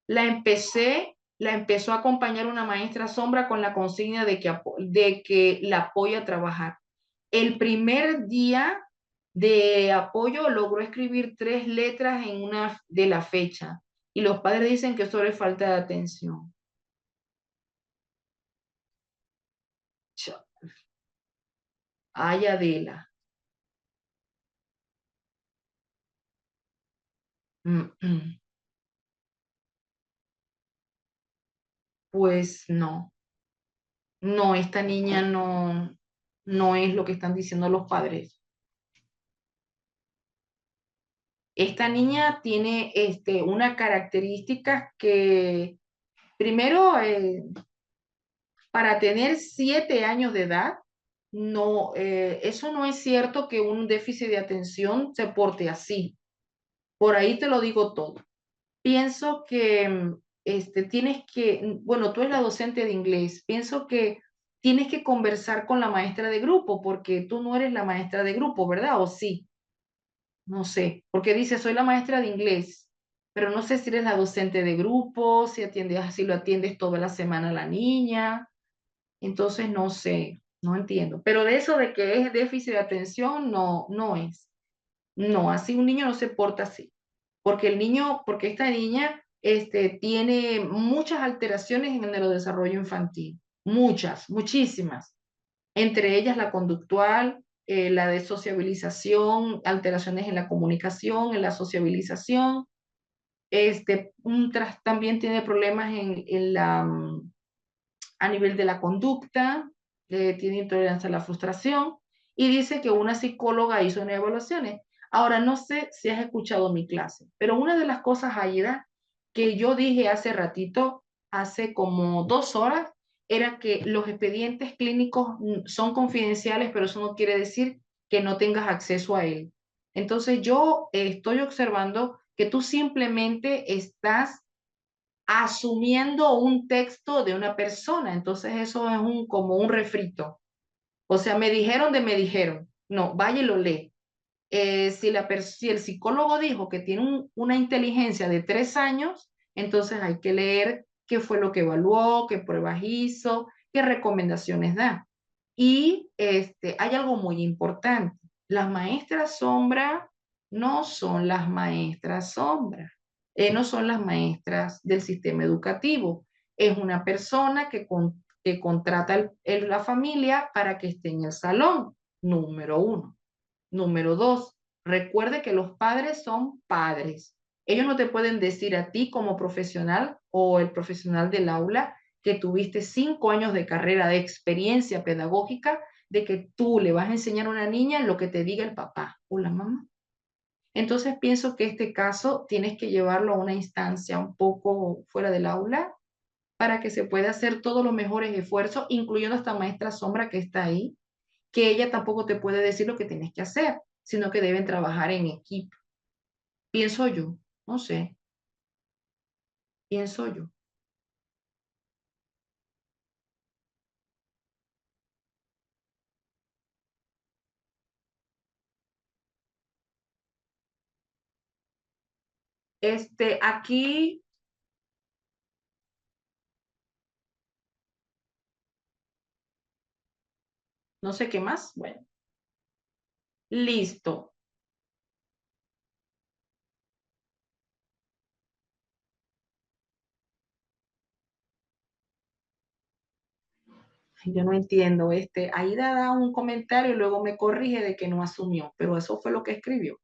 La empezó a acompañar una maestra sombra con la consigna de que la apoya a trabajar. El primer día de apoyo logró escribir 3 letras en una de la fecha y los padres dicen que eso es falta de atención. Ay, Adela. Pues no. No, esta niña no es lo que están diciendo los padres. Esta niña tiene una característica que, primero, para tener 7 años de edad, no, eso no es cierto que un déficit de atención se porte así. Por ahí te lo digo todo. Pienso que tienes que, bueno, tú eres la docente de inglés, pienso que tienes que conversar con la maestra de grupo, porque tú no eres la maestra de grupo, ¿verdad? ¿O sí? No sé, porque dice, soy la maestra de inglés, pero no sé si eres la docente de grupo, si lo atiendes toda la semana a la niña, entonces no sé, no entiendo. Pero de eso de que es déficit de atención, no, no es. No, así un niño no se porta así porque esta niña tiene muchas alteraciones en el neurodesarrollo infantil, muchas, muchísimas, entre ellas la conductual, la de sociabilización, alteraciones en la comunicación, en la sociabilización, también tiene problemas a nivel de la conducta, tiene intolerancia a la frustración y dice que una psicóloga hizo unas evaluaciones. Ahora, no sé si has escuchado mi clase, pero una de las cosas, Aida, que yo dije hace ratito, hace como 2 horas, era que los expedientes clínicos son confidenciales, pero eso no quiere decir que no tengas acceso a él. Entonces, yo estoy observando que tú simplemente estás asumiendo un texto de una persona. Entonces eso es como un refrito. O sea, me dijeron. No, vaya y lo lee. Si el psicólogo dijo que tiene una inteligencia de 3 años, entonces hay que leer qué fue lo que evaluó, qué pruebas hizo, qué recomendaciones da. Y hay algo muy importante. Las maestras sombra no son las maestras sombra, no son las maestras del sistema educativo. Es una persona que contrata la familia para que esté en el salón, número uno. Número dos, recuerde que los padres son padres. Ellos no te pueden decir a ti como profesional o el profesional del aula que tuviste 5 años de carrera, de experiencia pedagógica, de que tú le vas a enseñar a una niña lo que te diga el papá o la mamá. Entonces pienso que este caso tienes que llevarlo a una instancia un poco fuera del aula para que se pueda hacer todos los mejores esfuerzos, incluyendo esta maestra sombra que está ahí, que ella tampoco te puede decir lo que tienes que hacer, sino que deben trabajar en equipo. Pienso yo, no sé, pienso yo. Aquí, no sé qué más. Bueno, listo. Ay, yo no entiendo. Aida da un comentario y luego me corrige de que no asumió, pero eso fue lo que escribió.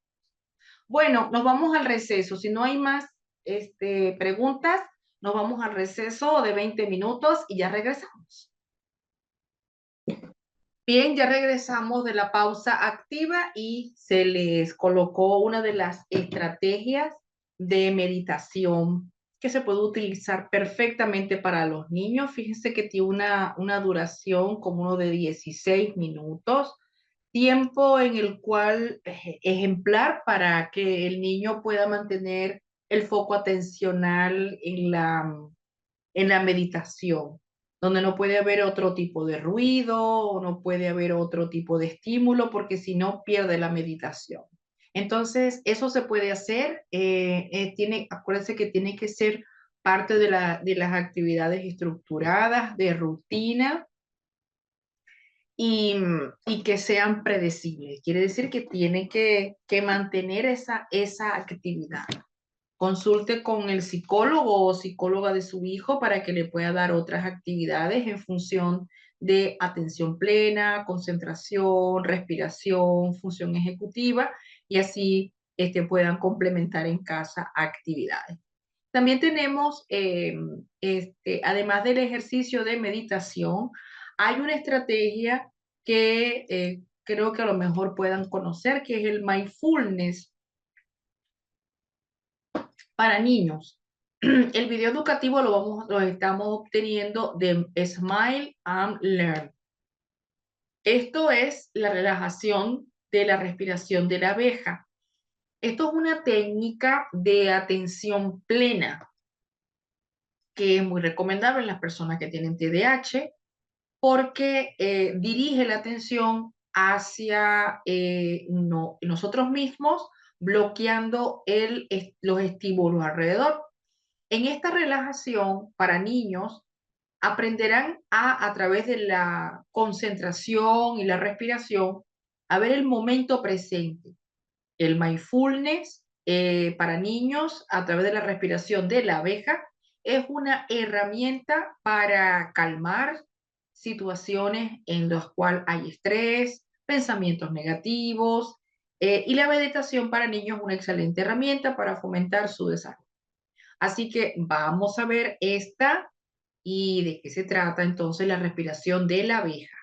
Bueno, nos vamos al receso. Si no hay más preguntas, nos vamos al receso de 20 minutos y ya regresamos. Bien, ya regresamos de la pausa activa y se les colocó una de las estrategias de meditación que se puede utilizar perfectamente para los niños. Fíjense que tiene una duración como uno de 16 minutos, tiempo en el cual ejemplar para que el niño pueda mantener el foco atencional en la meditación, donde no puede haber otro tipo de ruido o no puede haber otro tipo de estímulo, porque si no pierde la meditación. Entonces, eso se puede hacer. Acuérdense que tiene que ser parte de las actividades estructuradas, de rutina y que sean predecibles. Quiere decir que tiene que mantener esa actividad. Consulte con el psicólogo o psicóloga de su hijo para que le pueda dar otras actividades en función de atención plena, concentración, respiración, función ejecutiva y así puedan complementar en casa actividades. También tenemos, además del ejercicio de meditación, hay una estrategia que creo que a lo mejor puedan conocer, que es el mindfulness para niños. El video educativo lo estamos obteniendo de Smile and Learn. Esto es la relajación de la respiración de la abeja. Esto es una técnica de atención plena que es muy recomendable en las personas que tienen TDAH porque dirige la atención hacia nosotros mismos, bloqueando los estímulos alrededor. En esta relajación para niños aprenderán a través de la concentración y la respiración, a ver el momento presente. El mindfulness para niños a través de la respiración de la abeja es una herramienta para calmar situaciones en las cuales hay estrés, pensamientos negativos, y la meditación para niños es una excelente herramienta para fomentar su desarrollo. Así que vamos a ver esta y de qué se trata entonces la respiración de la abeja.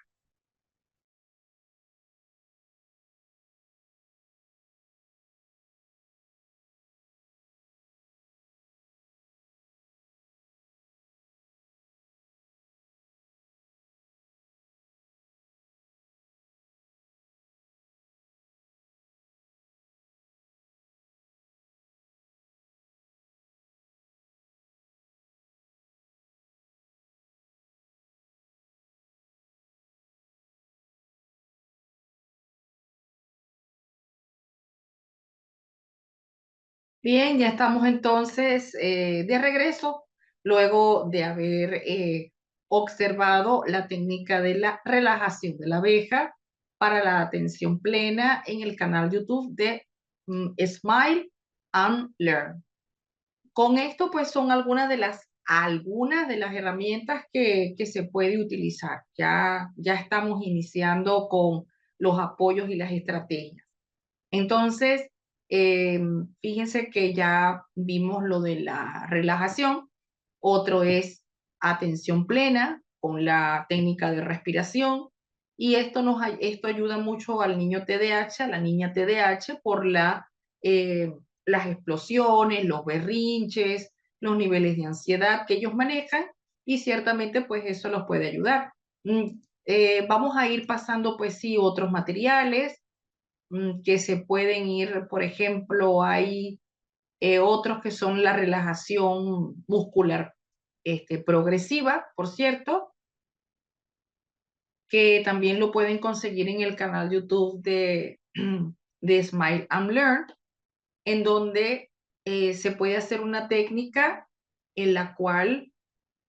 Bien, ya estamos entonces de regreso, luego de haber observado la técnica de la relajación de la abeja para la atención plena en el canal YouTube de Smile and Learn. Con esto, pues son algunas de las herramientas que se puede utilizar. Ya estamos iniciando con los apoyos y las estrategias. Entonces, eh, fíjense que ya vimos lo de la relajación. Otro es atención plena con la técnica de respiración. Y esto ayuda mucho al niño TDAH, a la niña TDAH, por las explosiones, los berrinches, los niveles de ansiedad que ellos manejan y ciertamente pues eso los puede ayudar. Vamos a ir pasando pues sí otros materiales. que se pueden ir, por ejemplo, hay otros que son la relajación muscular progresiva, por cierto, que también lo pueden conseguir en el canal YouTube de Smile and Learn, en donde se puede hacer una técnica en la cual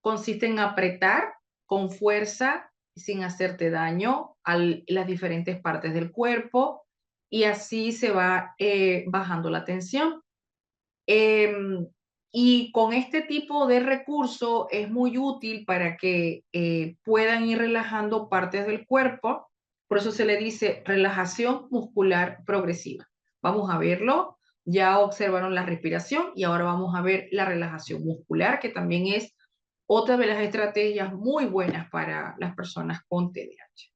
consiste en apretar con fuerza sin hacerte daño a las diferentes partes del cuerpo y así se va bajando la tensión. Em, y con este tipo de recurso es muy útil para que puedan ir relajando partes del cuerpo. Por eso se le dice relajación muscular progresiva. Vamos a verlo. Ya observaron la respiración y ahora vamos a ver la relajación muscular, que también es otra de las estrategias muy buenas para las personas con TDAH.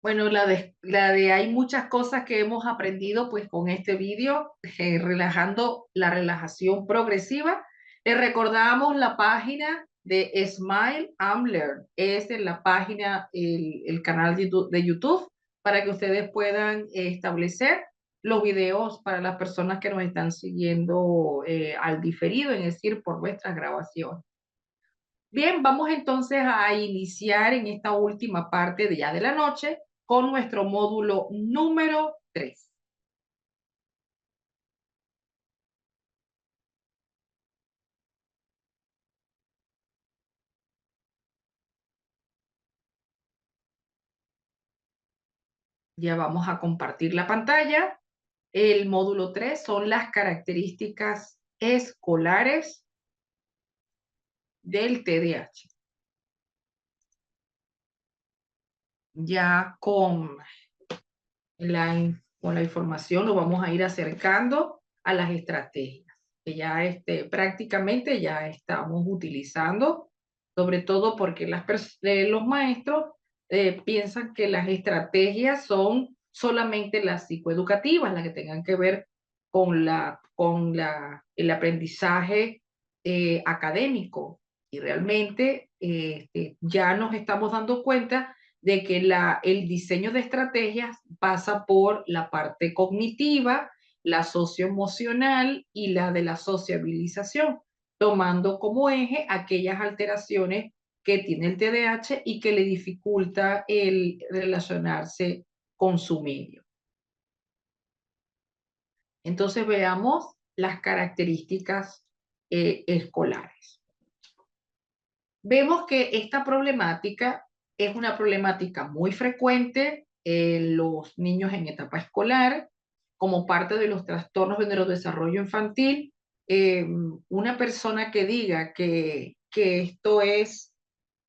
Bueno, la de hay muchas cosas que hemos aprendido pues con este vídeo, relajando la relajación progresiva. Les recordamos la página de Smile and Learn. Es en la página, el canal de YouTube para que ustedes puedan establecer los videos para las personas que nos están siguiendo al diferido, es decir, por nuestras grabaciones. Bien, vamos entonces a iniciar en esta última parte de ya de la noche con nuestro módulo número 3. Ya vamos a compartir la pantalla. El módulo 3 son las características escolares del TDAH. Ya con la información lo vamos a ir acercando a las estrategias que ya prácticamente ya estamos utilizando, sobre todo porque los maestros piensan que las estrategias son solamente las psicoeducativas, las que tengan que ver el aprendizaje académico. Y realmente ya nos estamos dando cuenta de que el diseño de estrategias pasa por la parte cognitiva, la socioemocional y la de la sociabilización, tomando como eje aquellas alteraciones que tiene el TDAH y que le dificulta el relacionarse con su medio. Entonces veamos las características escolares. Vemos que esta problemática es una problemática muy frecuente en los niños en etapa escolar, como parte de los trastornos de neurodesarrollo infantil. Una persona que diga que esto es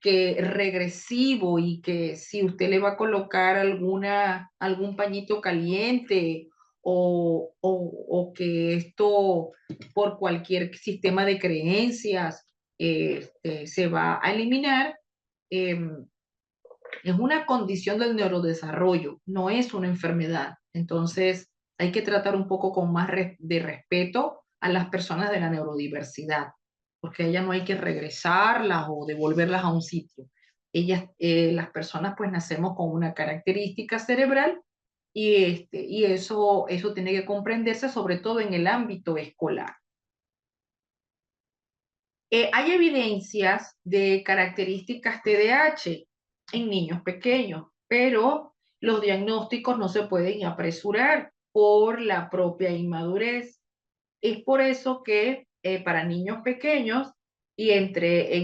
regresivo y que si usted le va a colocar algún pañito caliente o que esto por cualquier sistema de creencias se va a eliminar, es una condición del neurodesarrollo, no es una enfermedad. Entonces, hay que tratar un poco con más de respeto a las personas de la neurodiversidad, porque a ellas no hay que regresarlas o devolverlas a un sitio. Las personas, pues nacemos con una característica cerebral y eso tiene que comprenderse sobre todo en el ámbito escolar. Hay evidencias de características TDAH en niños pequeños, pero los diagnósticos no se pueden apresurar por la propia inmadurez. Es por eso que para niños pequeños y en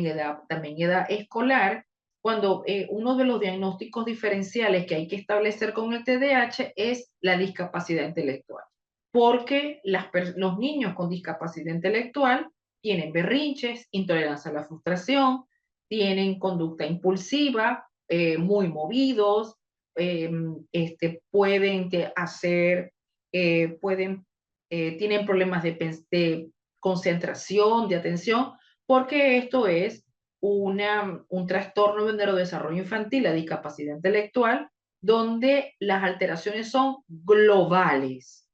edad, también edad escolar, cuando uno de los diagnósticos diferenciales que hay que establecer con el TDAH es la discapacidad intelectual, porque los niños con discapacidad intelectual tienen berrinches, intolerancia a la frustración, tienen conducta impulsiva, muy movidos, pueden pueden tienen problemas de concentración, de atención, porque esto es un trastorno de neurodesarrollo infantil, la discapacidad intelectual, donde las alteraciones son globales.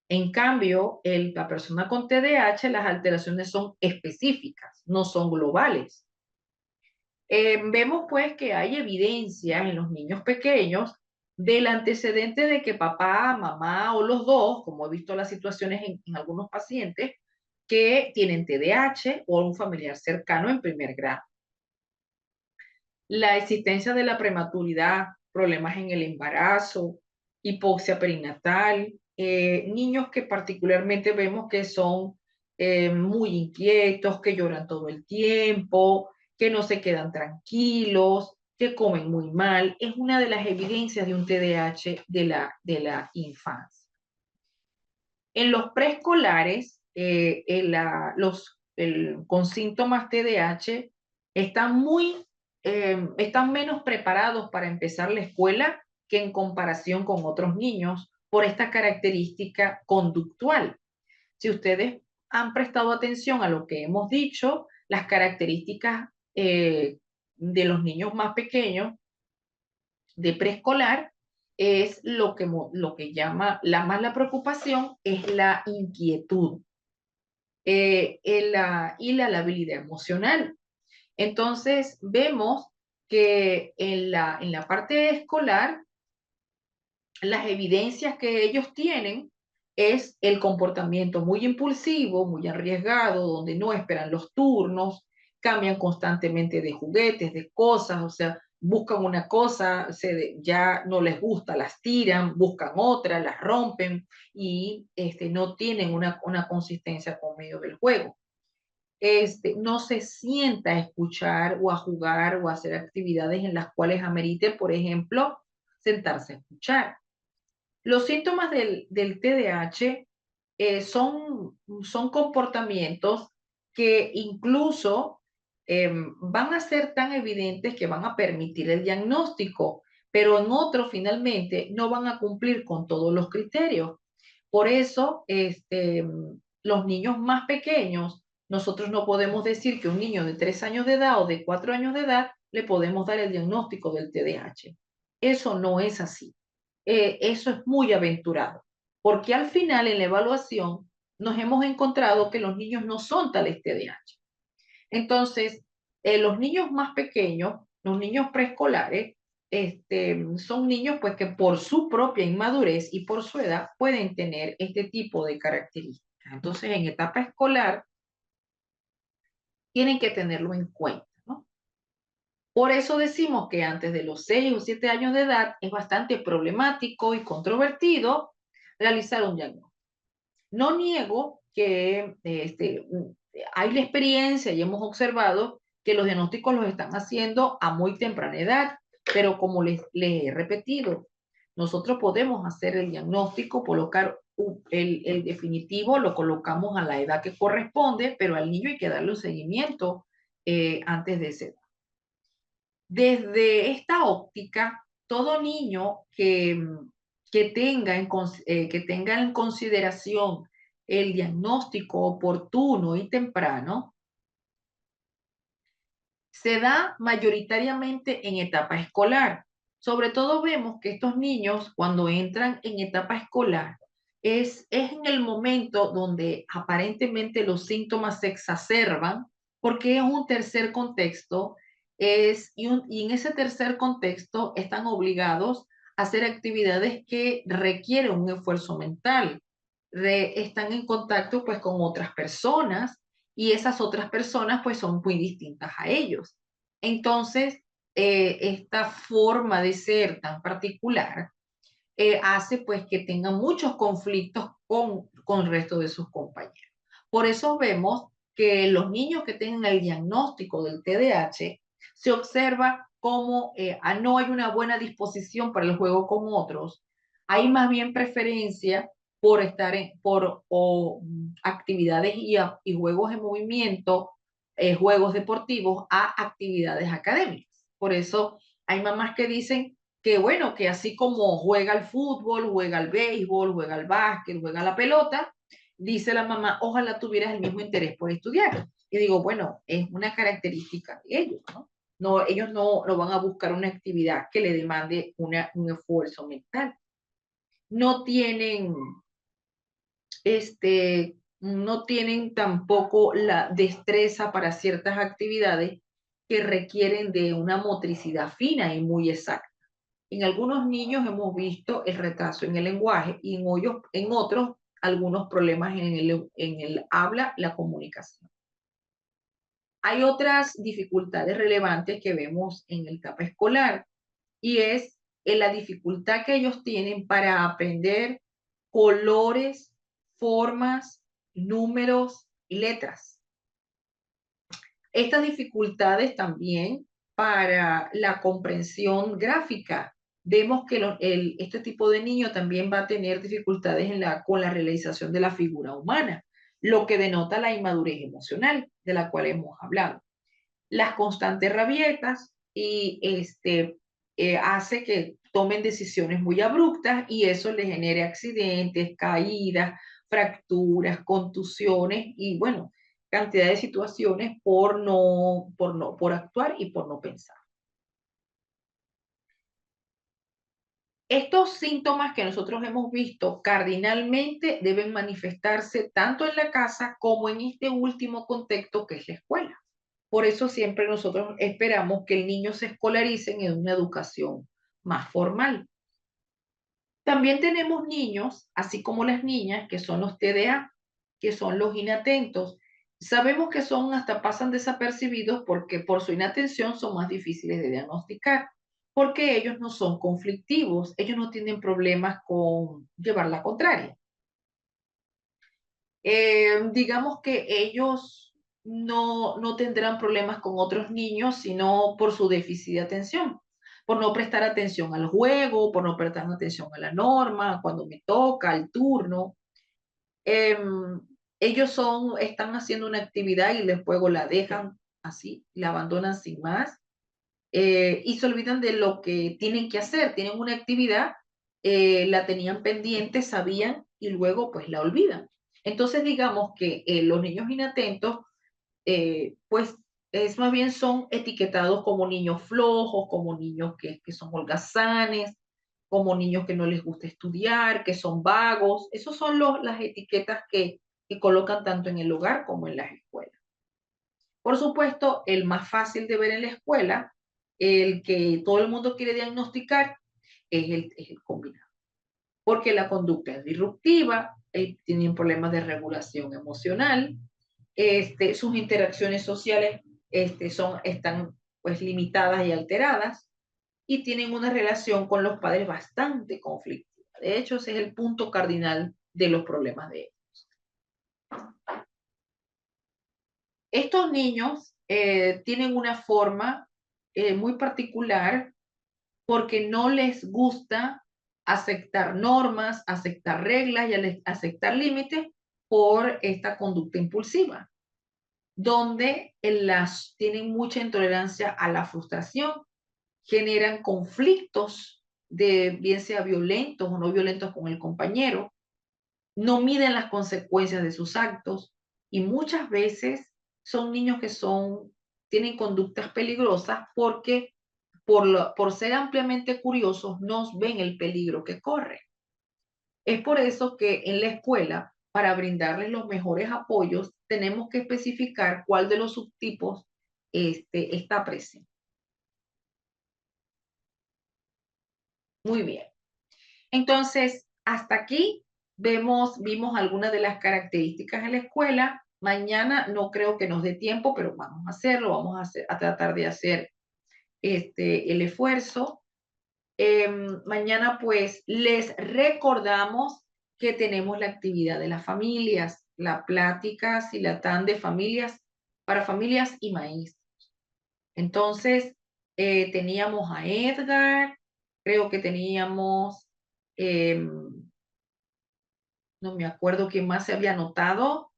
En cambio, la persona con TDAH, las alteraciones son específicas, no son globales. Vemos pues que hay evidencia en los niños pequeños del antecedente de que papá, mamá o los dos, como he visto las situaciones en algunos pacientes, que tienen TDAH o un familiar cercano en primer grado. La existencia de la prematuridad, problemas en el embarazo, hipoxia perinatal, niños que particularmente vemos que son muy inquietos, que lloran todo el tiempo, que no se quedan tranquilos, que comen muy mal, es una de las evidencias de un TDAH de la infancia. En los preescolares, con síntomas TDAH están menos preparados para empezar la escuela que en comparación con otros niños por esta característica conductual. Si ustedes han prestado atención a lo que hemos dicho, las características de los niños más pequeños de preescolar es lo que llama la preocupación es la inquietud y la labilidad emocional. Entonces, vemos que en la parte escolar, las evidencias que ellos tienen es el comportamiento muy impulsivo, muy arriesgado, donde no esperan los turnos, cambian constantemente de juguetes, de cosas, o sea, buscan una cosa, ya no les gusta, las tiran, buscan otra, las rompen y no tienen una consistencia con medio del juego. No se sienta a escuchar o a jugar o a hacer actividades en las cuales amerite, por ejemplo, sentarse a escuchar. Los síntomas del TDAH son comportamientos que incluso van a ser tan evidentes que van a permitir el diagnóstico, pero en otros finalmente no van a cumplir con todos los criterios. Por eso, los niños más pequeños, nosotros no podemos decir que un niño de 3 años de edad o de 4 años de edad le podemos dar el diagnóstico del TDAH. Eso no es así. Eso es muy aventurado, porque al final en la evaluación nos hemos encontrado que los niños no son tales TDAH. Entonces, los niños más pequeños, los niños preescolares, son niños pues que por su propia inmadurez y por su edad pueden tener este tipo de características. Entonces, en etapa escolar tienen que tenerlo en cuenta, ¿no? Por eso decimos que antes de los 6 o 7 años de edad es bastante problemático y controvertido realizar un diagnóstico. No niego que hay la experiencia y hemos observado que los diagnósticos los están haciendo a muy temprana edad, pero como les he repetido, nosotros podemos hacer el diagnóstico, colocar el definitivo, lo colocamos a la edad que corresponde, pero al niño hay que darle un seguimiento antes de esa edad. Desde esta óptica, todo niño que tenga en consideración el diagnóstico oportuno y temprano, se da mayoritariamente en etapa escolar. Sobre todo vemos que estos niños, cuando entran en etapa escolar, es en el momento donde aparentemente los síntomas se exacerban, porque es un tercer contexto, y en ese tercer contexto están obligados a hacer actividades que requieren un esfuerzo mental. Están en contacto pues con otras personas y esas otras personas pues son muy distintas a ellos. Entonces, esta forma de ser tan particular hace pues que tengan muchos conflictos con el resto de sus compañeros. Por eso vemos que los niños que tengan el diagnóstico del TDAH se observa como no hay una buena disposición para el juego con otros, hay más bien preferencia por estar actividades y juegos en movimiento, juegos deportivos a actividades académicas. Por eso hay mamás que dicen que bueno, que así como juega al fútbol, juega al béisbol, juega al básquet, juega a la pelota, dice la mamá, ojalá tuvieras el mismo interés por estudiar. Y digo, bueno, es una característica de ellos, ¿no? No, ellos no van a buscar una actividad que le demande un esfuerzo mental. No tienen, no tienen tampoco la destreza para ciertas actividades que requieren de una motricidad fina y muy exacta. En algunos niños hemos visto el retraso en el lenguaje y en otros algunos problemas en el habla, la comunicación. Hay otras dificultades relevantes que vemos en el etapa escolar y es la dificultad que ellos tienen para aprender colores, formas, números y letras. Estas dificultades también para la comprensión gráfica. Vemos que este tipo de niño también va a tener dificultades con la realización de la figura humana, lo que denota la inmadurez emocional de la cual hemos hablado. Las constantes rabietas y hace que tomen decisiones muy abruptas y eso le genere accidentes, caídas, fracturas, contusiones y bueno, cantidad de situaciones por actuar y por no pensar. Estos síntomas que nosotros hemos visto cardinalmente deben manifestarse tanto en la casa como en este último contexto que es la escuela. Por eso siempre nosotros esperamos que el niño se escolarice en una educación más formal. También tenemos niños, así como las niñas, que son los TDA, que son los inatentos. Sabemos que son hasta pasan desapercibidos porque por su inatención son más difíciles de diagnosticar, porque ellos no son conflictivos, ellos no tienen problemas con llevar la contraria. Digamos que ellos no tendrán problemas con otros niños, sino por su déficit de atención, por no prestar atención al juego, por no prestar atención a la norma, cuando me toca, el turno. Em, ellos están haciendo una actividad y luego la dejan así, la abandonan sin más, y se olvidan de lo que tienen que hacer. Tienen una actividad, la tenían pendiente, sabían, y luego pues la olvidan. Entonces digamos que los niños inatentos, pues es más bien son etiquetados como niños flojos, como niños que son holgazanes, como niños que no les gusta estudiar, que son vagos. Esas son las etiquetas que colocan tanto en el hogar como en las escuelas. Por supuesto, el más fácil de ver en la escuela, el que todo el mundo quiere diagnosticar, es el combinado. Porque la conducta es disruptiva, tienen problemas de regulación emocional, sus interacciones sociales están pues limitadas y alteradas y tienen una relación con los padres bastante conflictiva. De hecho, ese es el punto cardinal de los problemas de ellos. Estos niños tienen una forma muy particular porque no les gusta aceptar normas, aceptar reglas y aceptar límites por esta conducta impulsiva, donde tienen mucha intolerancia a la frustración, generan conflictos bien sea violentos o no violentos con el compañero, no miden las consecuencias de sus actos y muchas veces son niños que tienen conductas peligrosas porque por ser ampliamente curiosos no ven el peligro que corren. Es por eso que en la escuela, para brindarles los mejores apoyos, tenemos que especificar cuál de los subtipos está presente. Muy bien. Entonces, hasta aquí vimos algunas de las características en la escuela. Mañana no creo que nos dé tiempo, pero vamos a hacerlo, a tratar de hacer el esfuerzo. Mañana pues les recordamos que tenemos la actividad de las familias, la plática Silatán de familias para familias y maíz. Entonces, teníamos a Edgar, creo que teníamos, no me acuerdo quién más se había anotado,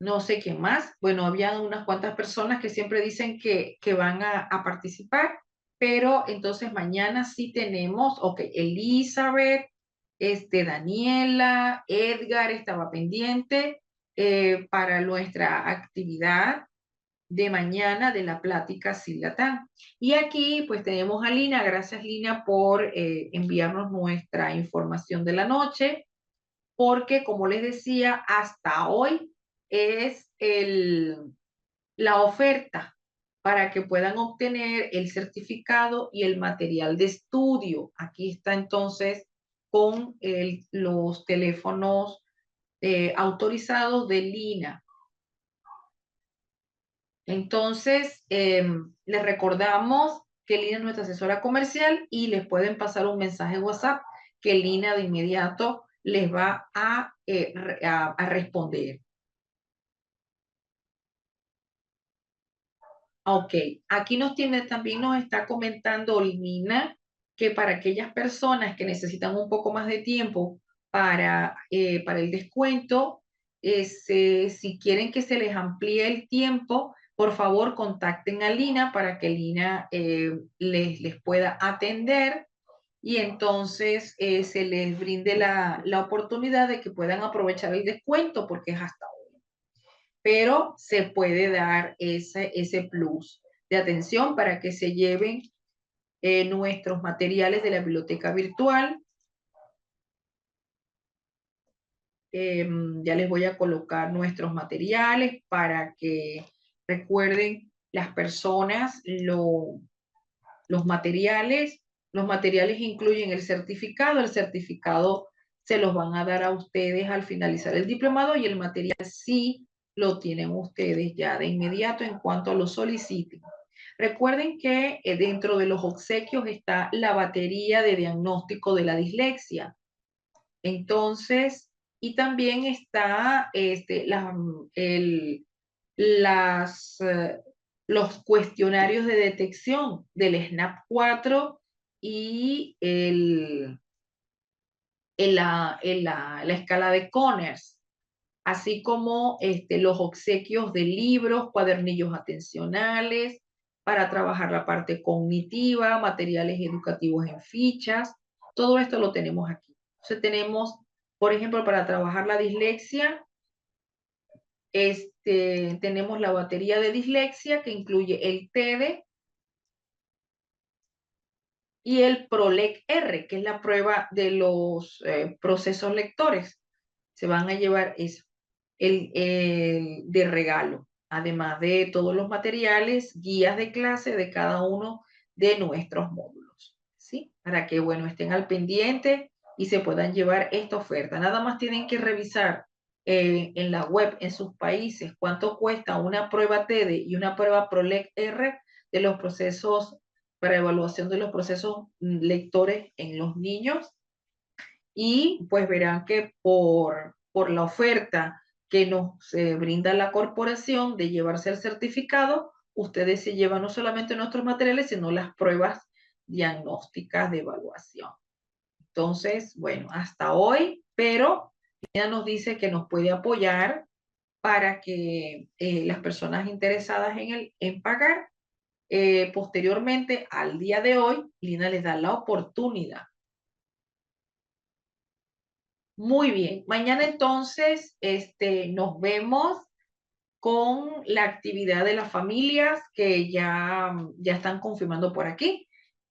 no sé quién más. Bueno, había unas cuantas personas que siempre dicen que van a participar, pero entonces mañana sí tenemos, ok, Elizabeth, Daniela, Edgar estaba pendiente para nuestra actividad de mañana de la plática Sillatán. Y aquí pues tenemos a Lina. Gracias, Lina, por enviarnos nuestra información de la noche, porque como les decía, hasta hoy es la oferta para que puedan obtener el certificado y el material de estudio. Aquí está entonces con los teléfonos autorizados de Lina. Entonces, les recordamos que Lina es nuestra asesora comercial y les pueden pasar un mensaje WhatsApp que Lina de inmediato les va a responder. Ok, aquí también nos está comentando Lina que para aquellas personas que necesitan un poco más de tiempo para el descuento, si quieren que se les amplíe el tiempo, por favor contacten a Lina para que Lina les pueda atender y entonces se les brinde la oportunidad de que puedan aprovechar el descuento porque es hasta hoy. Pero se puede dar ese plus de atención para que se lleven nuestros materiales de la biblioteca virtual. Ya les voy a colocar nuestros materiales para que recuerden las personas los materiales. Los materiales incluyen el certificado se los van a dar a ustedes al finalizar el diplomado y el material sí lo tienen ustedes ya de inmediato en cuanto lo soliciten. Recuerden que dentro de los obsequios está la batería de diagnóstico de la dislexia. Entonces, y también está las, los cuestionarios de detección del SNAP 4 y la escala de Conners, así como los obsequios de libros, cuadernillos atencionales para trabajar la parte cognitiva, materiales educativos en fichas, todo esto lo tenemos aquí. Entonces tenemos, por ejemplo, para trabajar la dislexia, tenemos la batería de dislexia que incluye el TEDE y el PROLEC-R, que es la prueba de los procesos lectores. Se van a llevar eso, de regalo, además de todos los materiales, guías de clase de cada uno de nuestros módulos, ¿sí? Para que, bueno, estén al pendiente y se puedan llevar esta oferta. Nada más tienen que revisar en la web, en sus países, cuánto cuesta una prueba TEDE y una prueba PROLEC-R de los procesos para evaluación de los procesos lectores en los niños y pues verán que por la oferta que nos brinda la corporación de llevarse el certificado, ustedes se llevan no solamente nuestros materiales, sino las pruebas diagnósticas de evaluación. Entonces, bueno, hasta hoy, pero ella nos dice que nos puede apoyar para que las personas interesadas en pagar, posteriormente al día de hoy, Lina les da la oportunidad. Muy bien, mañana entonces nos vemos con la actividad de las familias que ya están confirmando por aquí.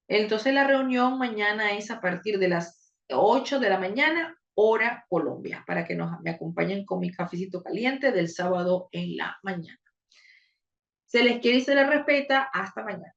Entonces la reunión mañana es a partir de las 8 de la mañana, hora Colombia, para que me acompañen con mi cafecito caliente del sábado en la mañana. Se les quiere y se les respeta. Hasta mañana.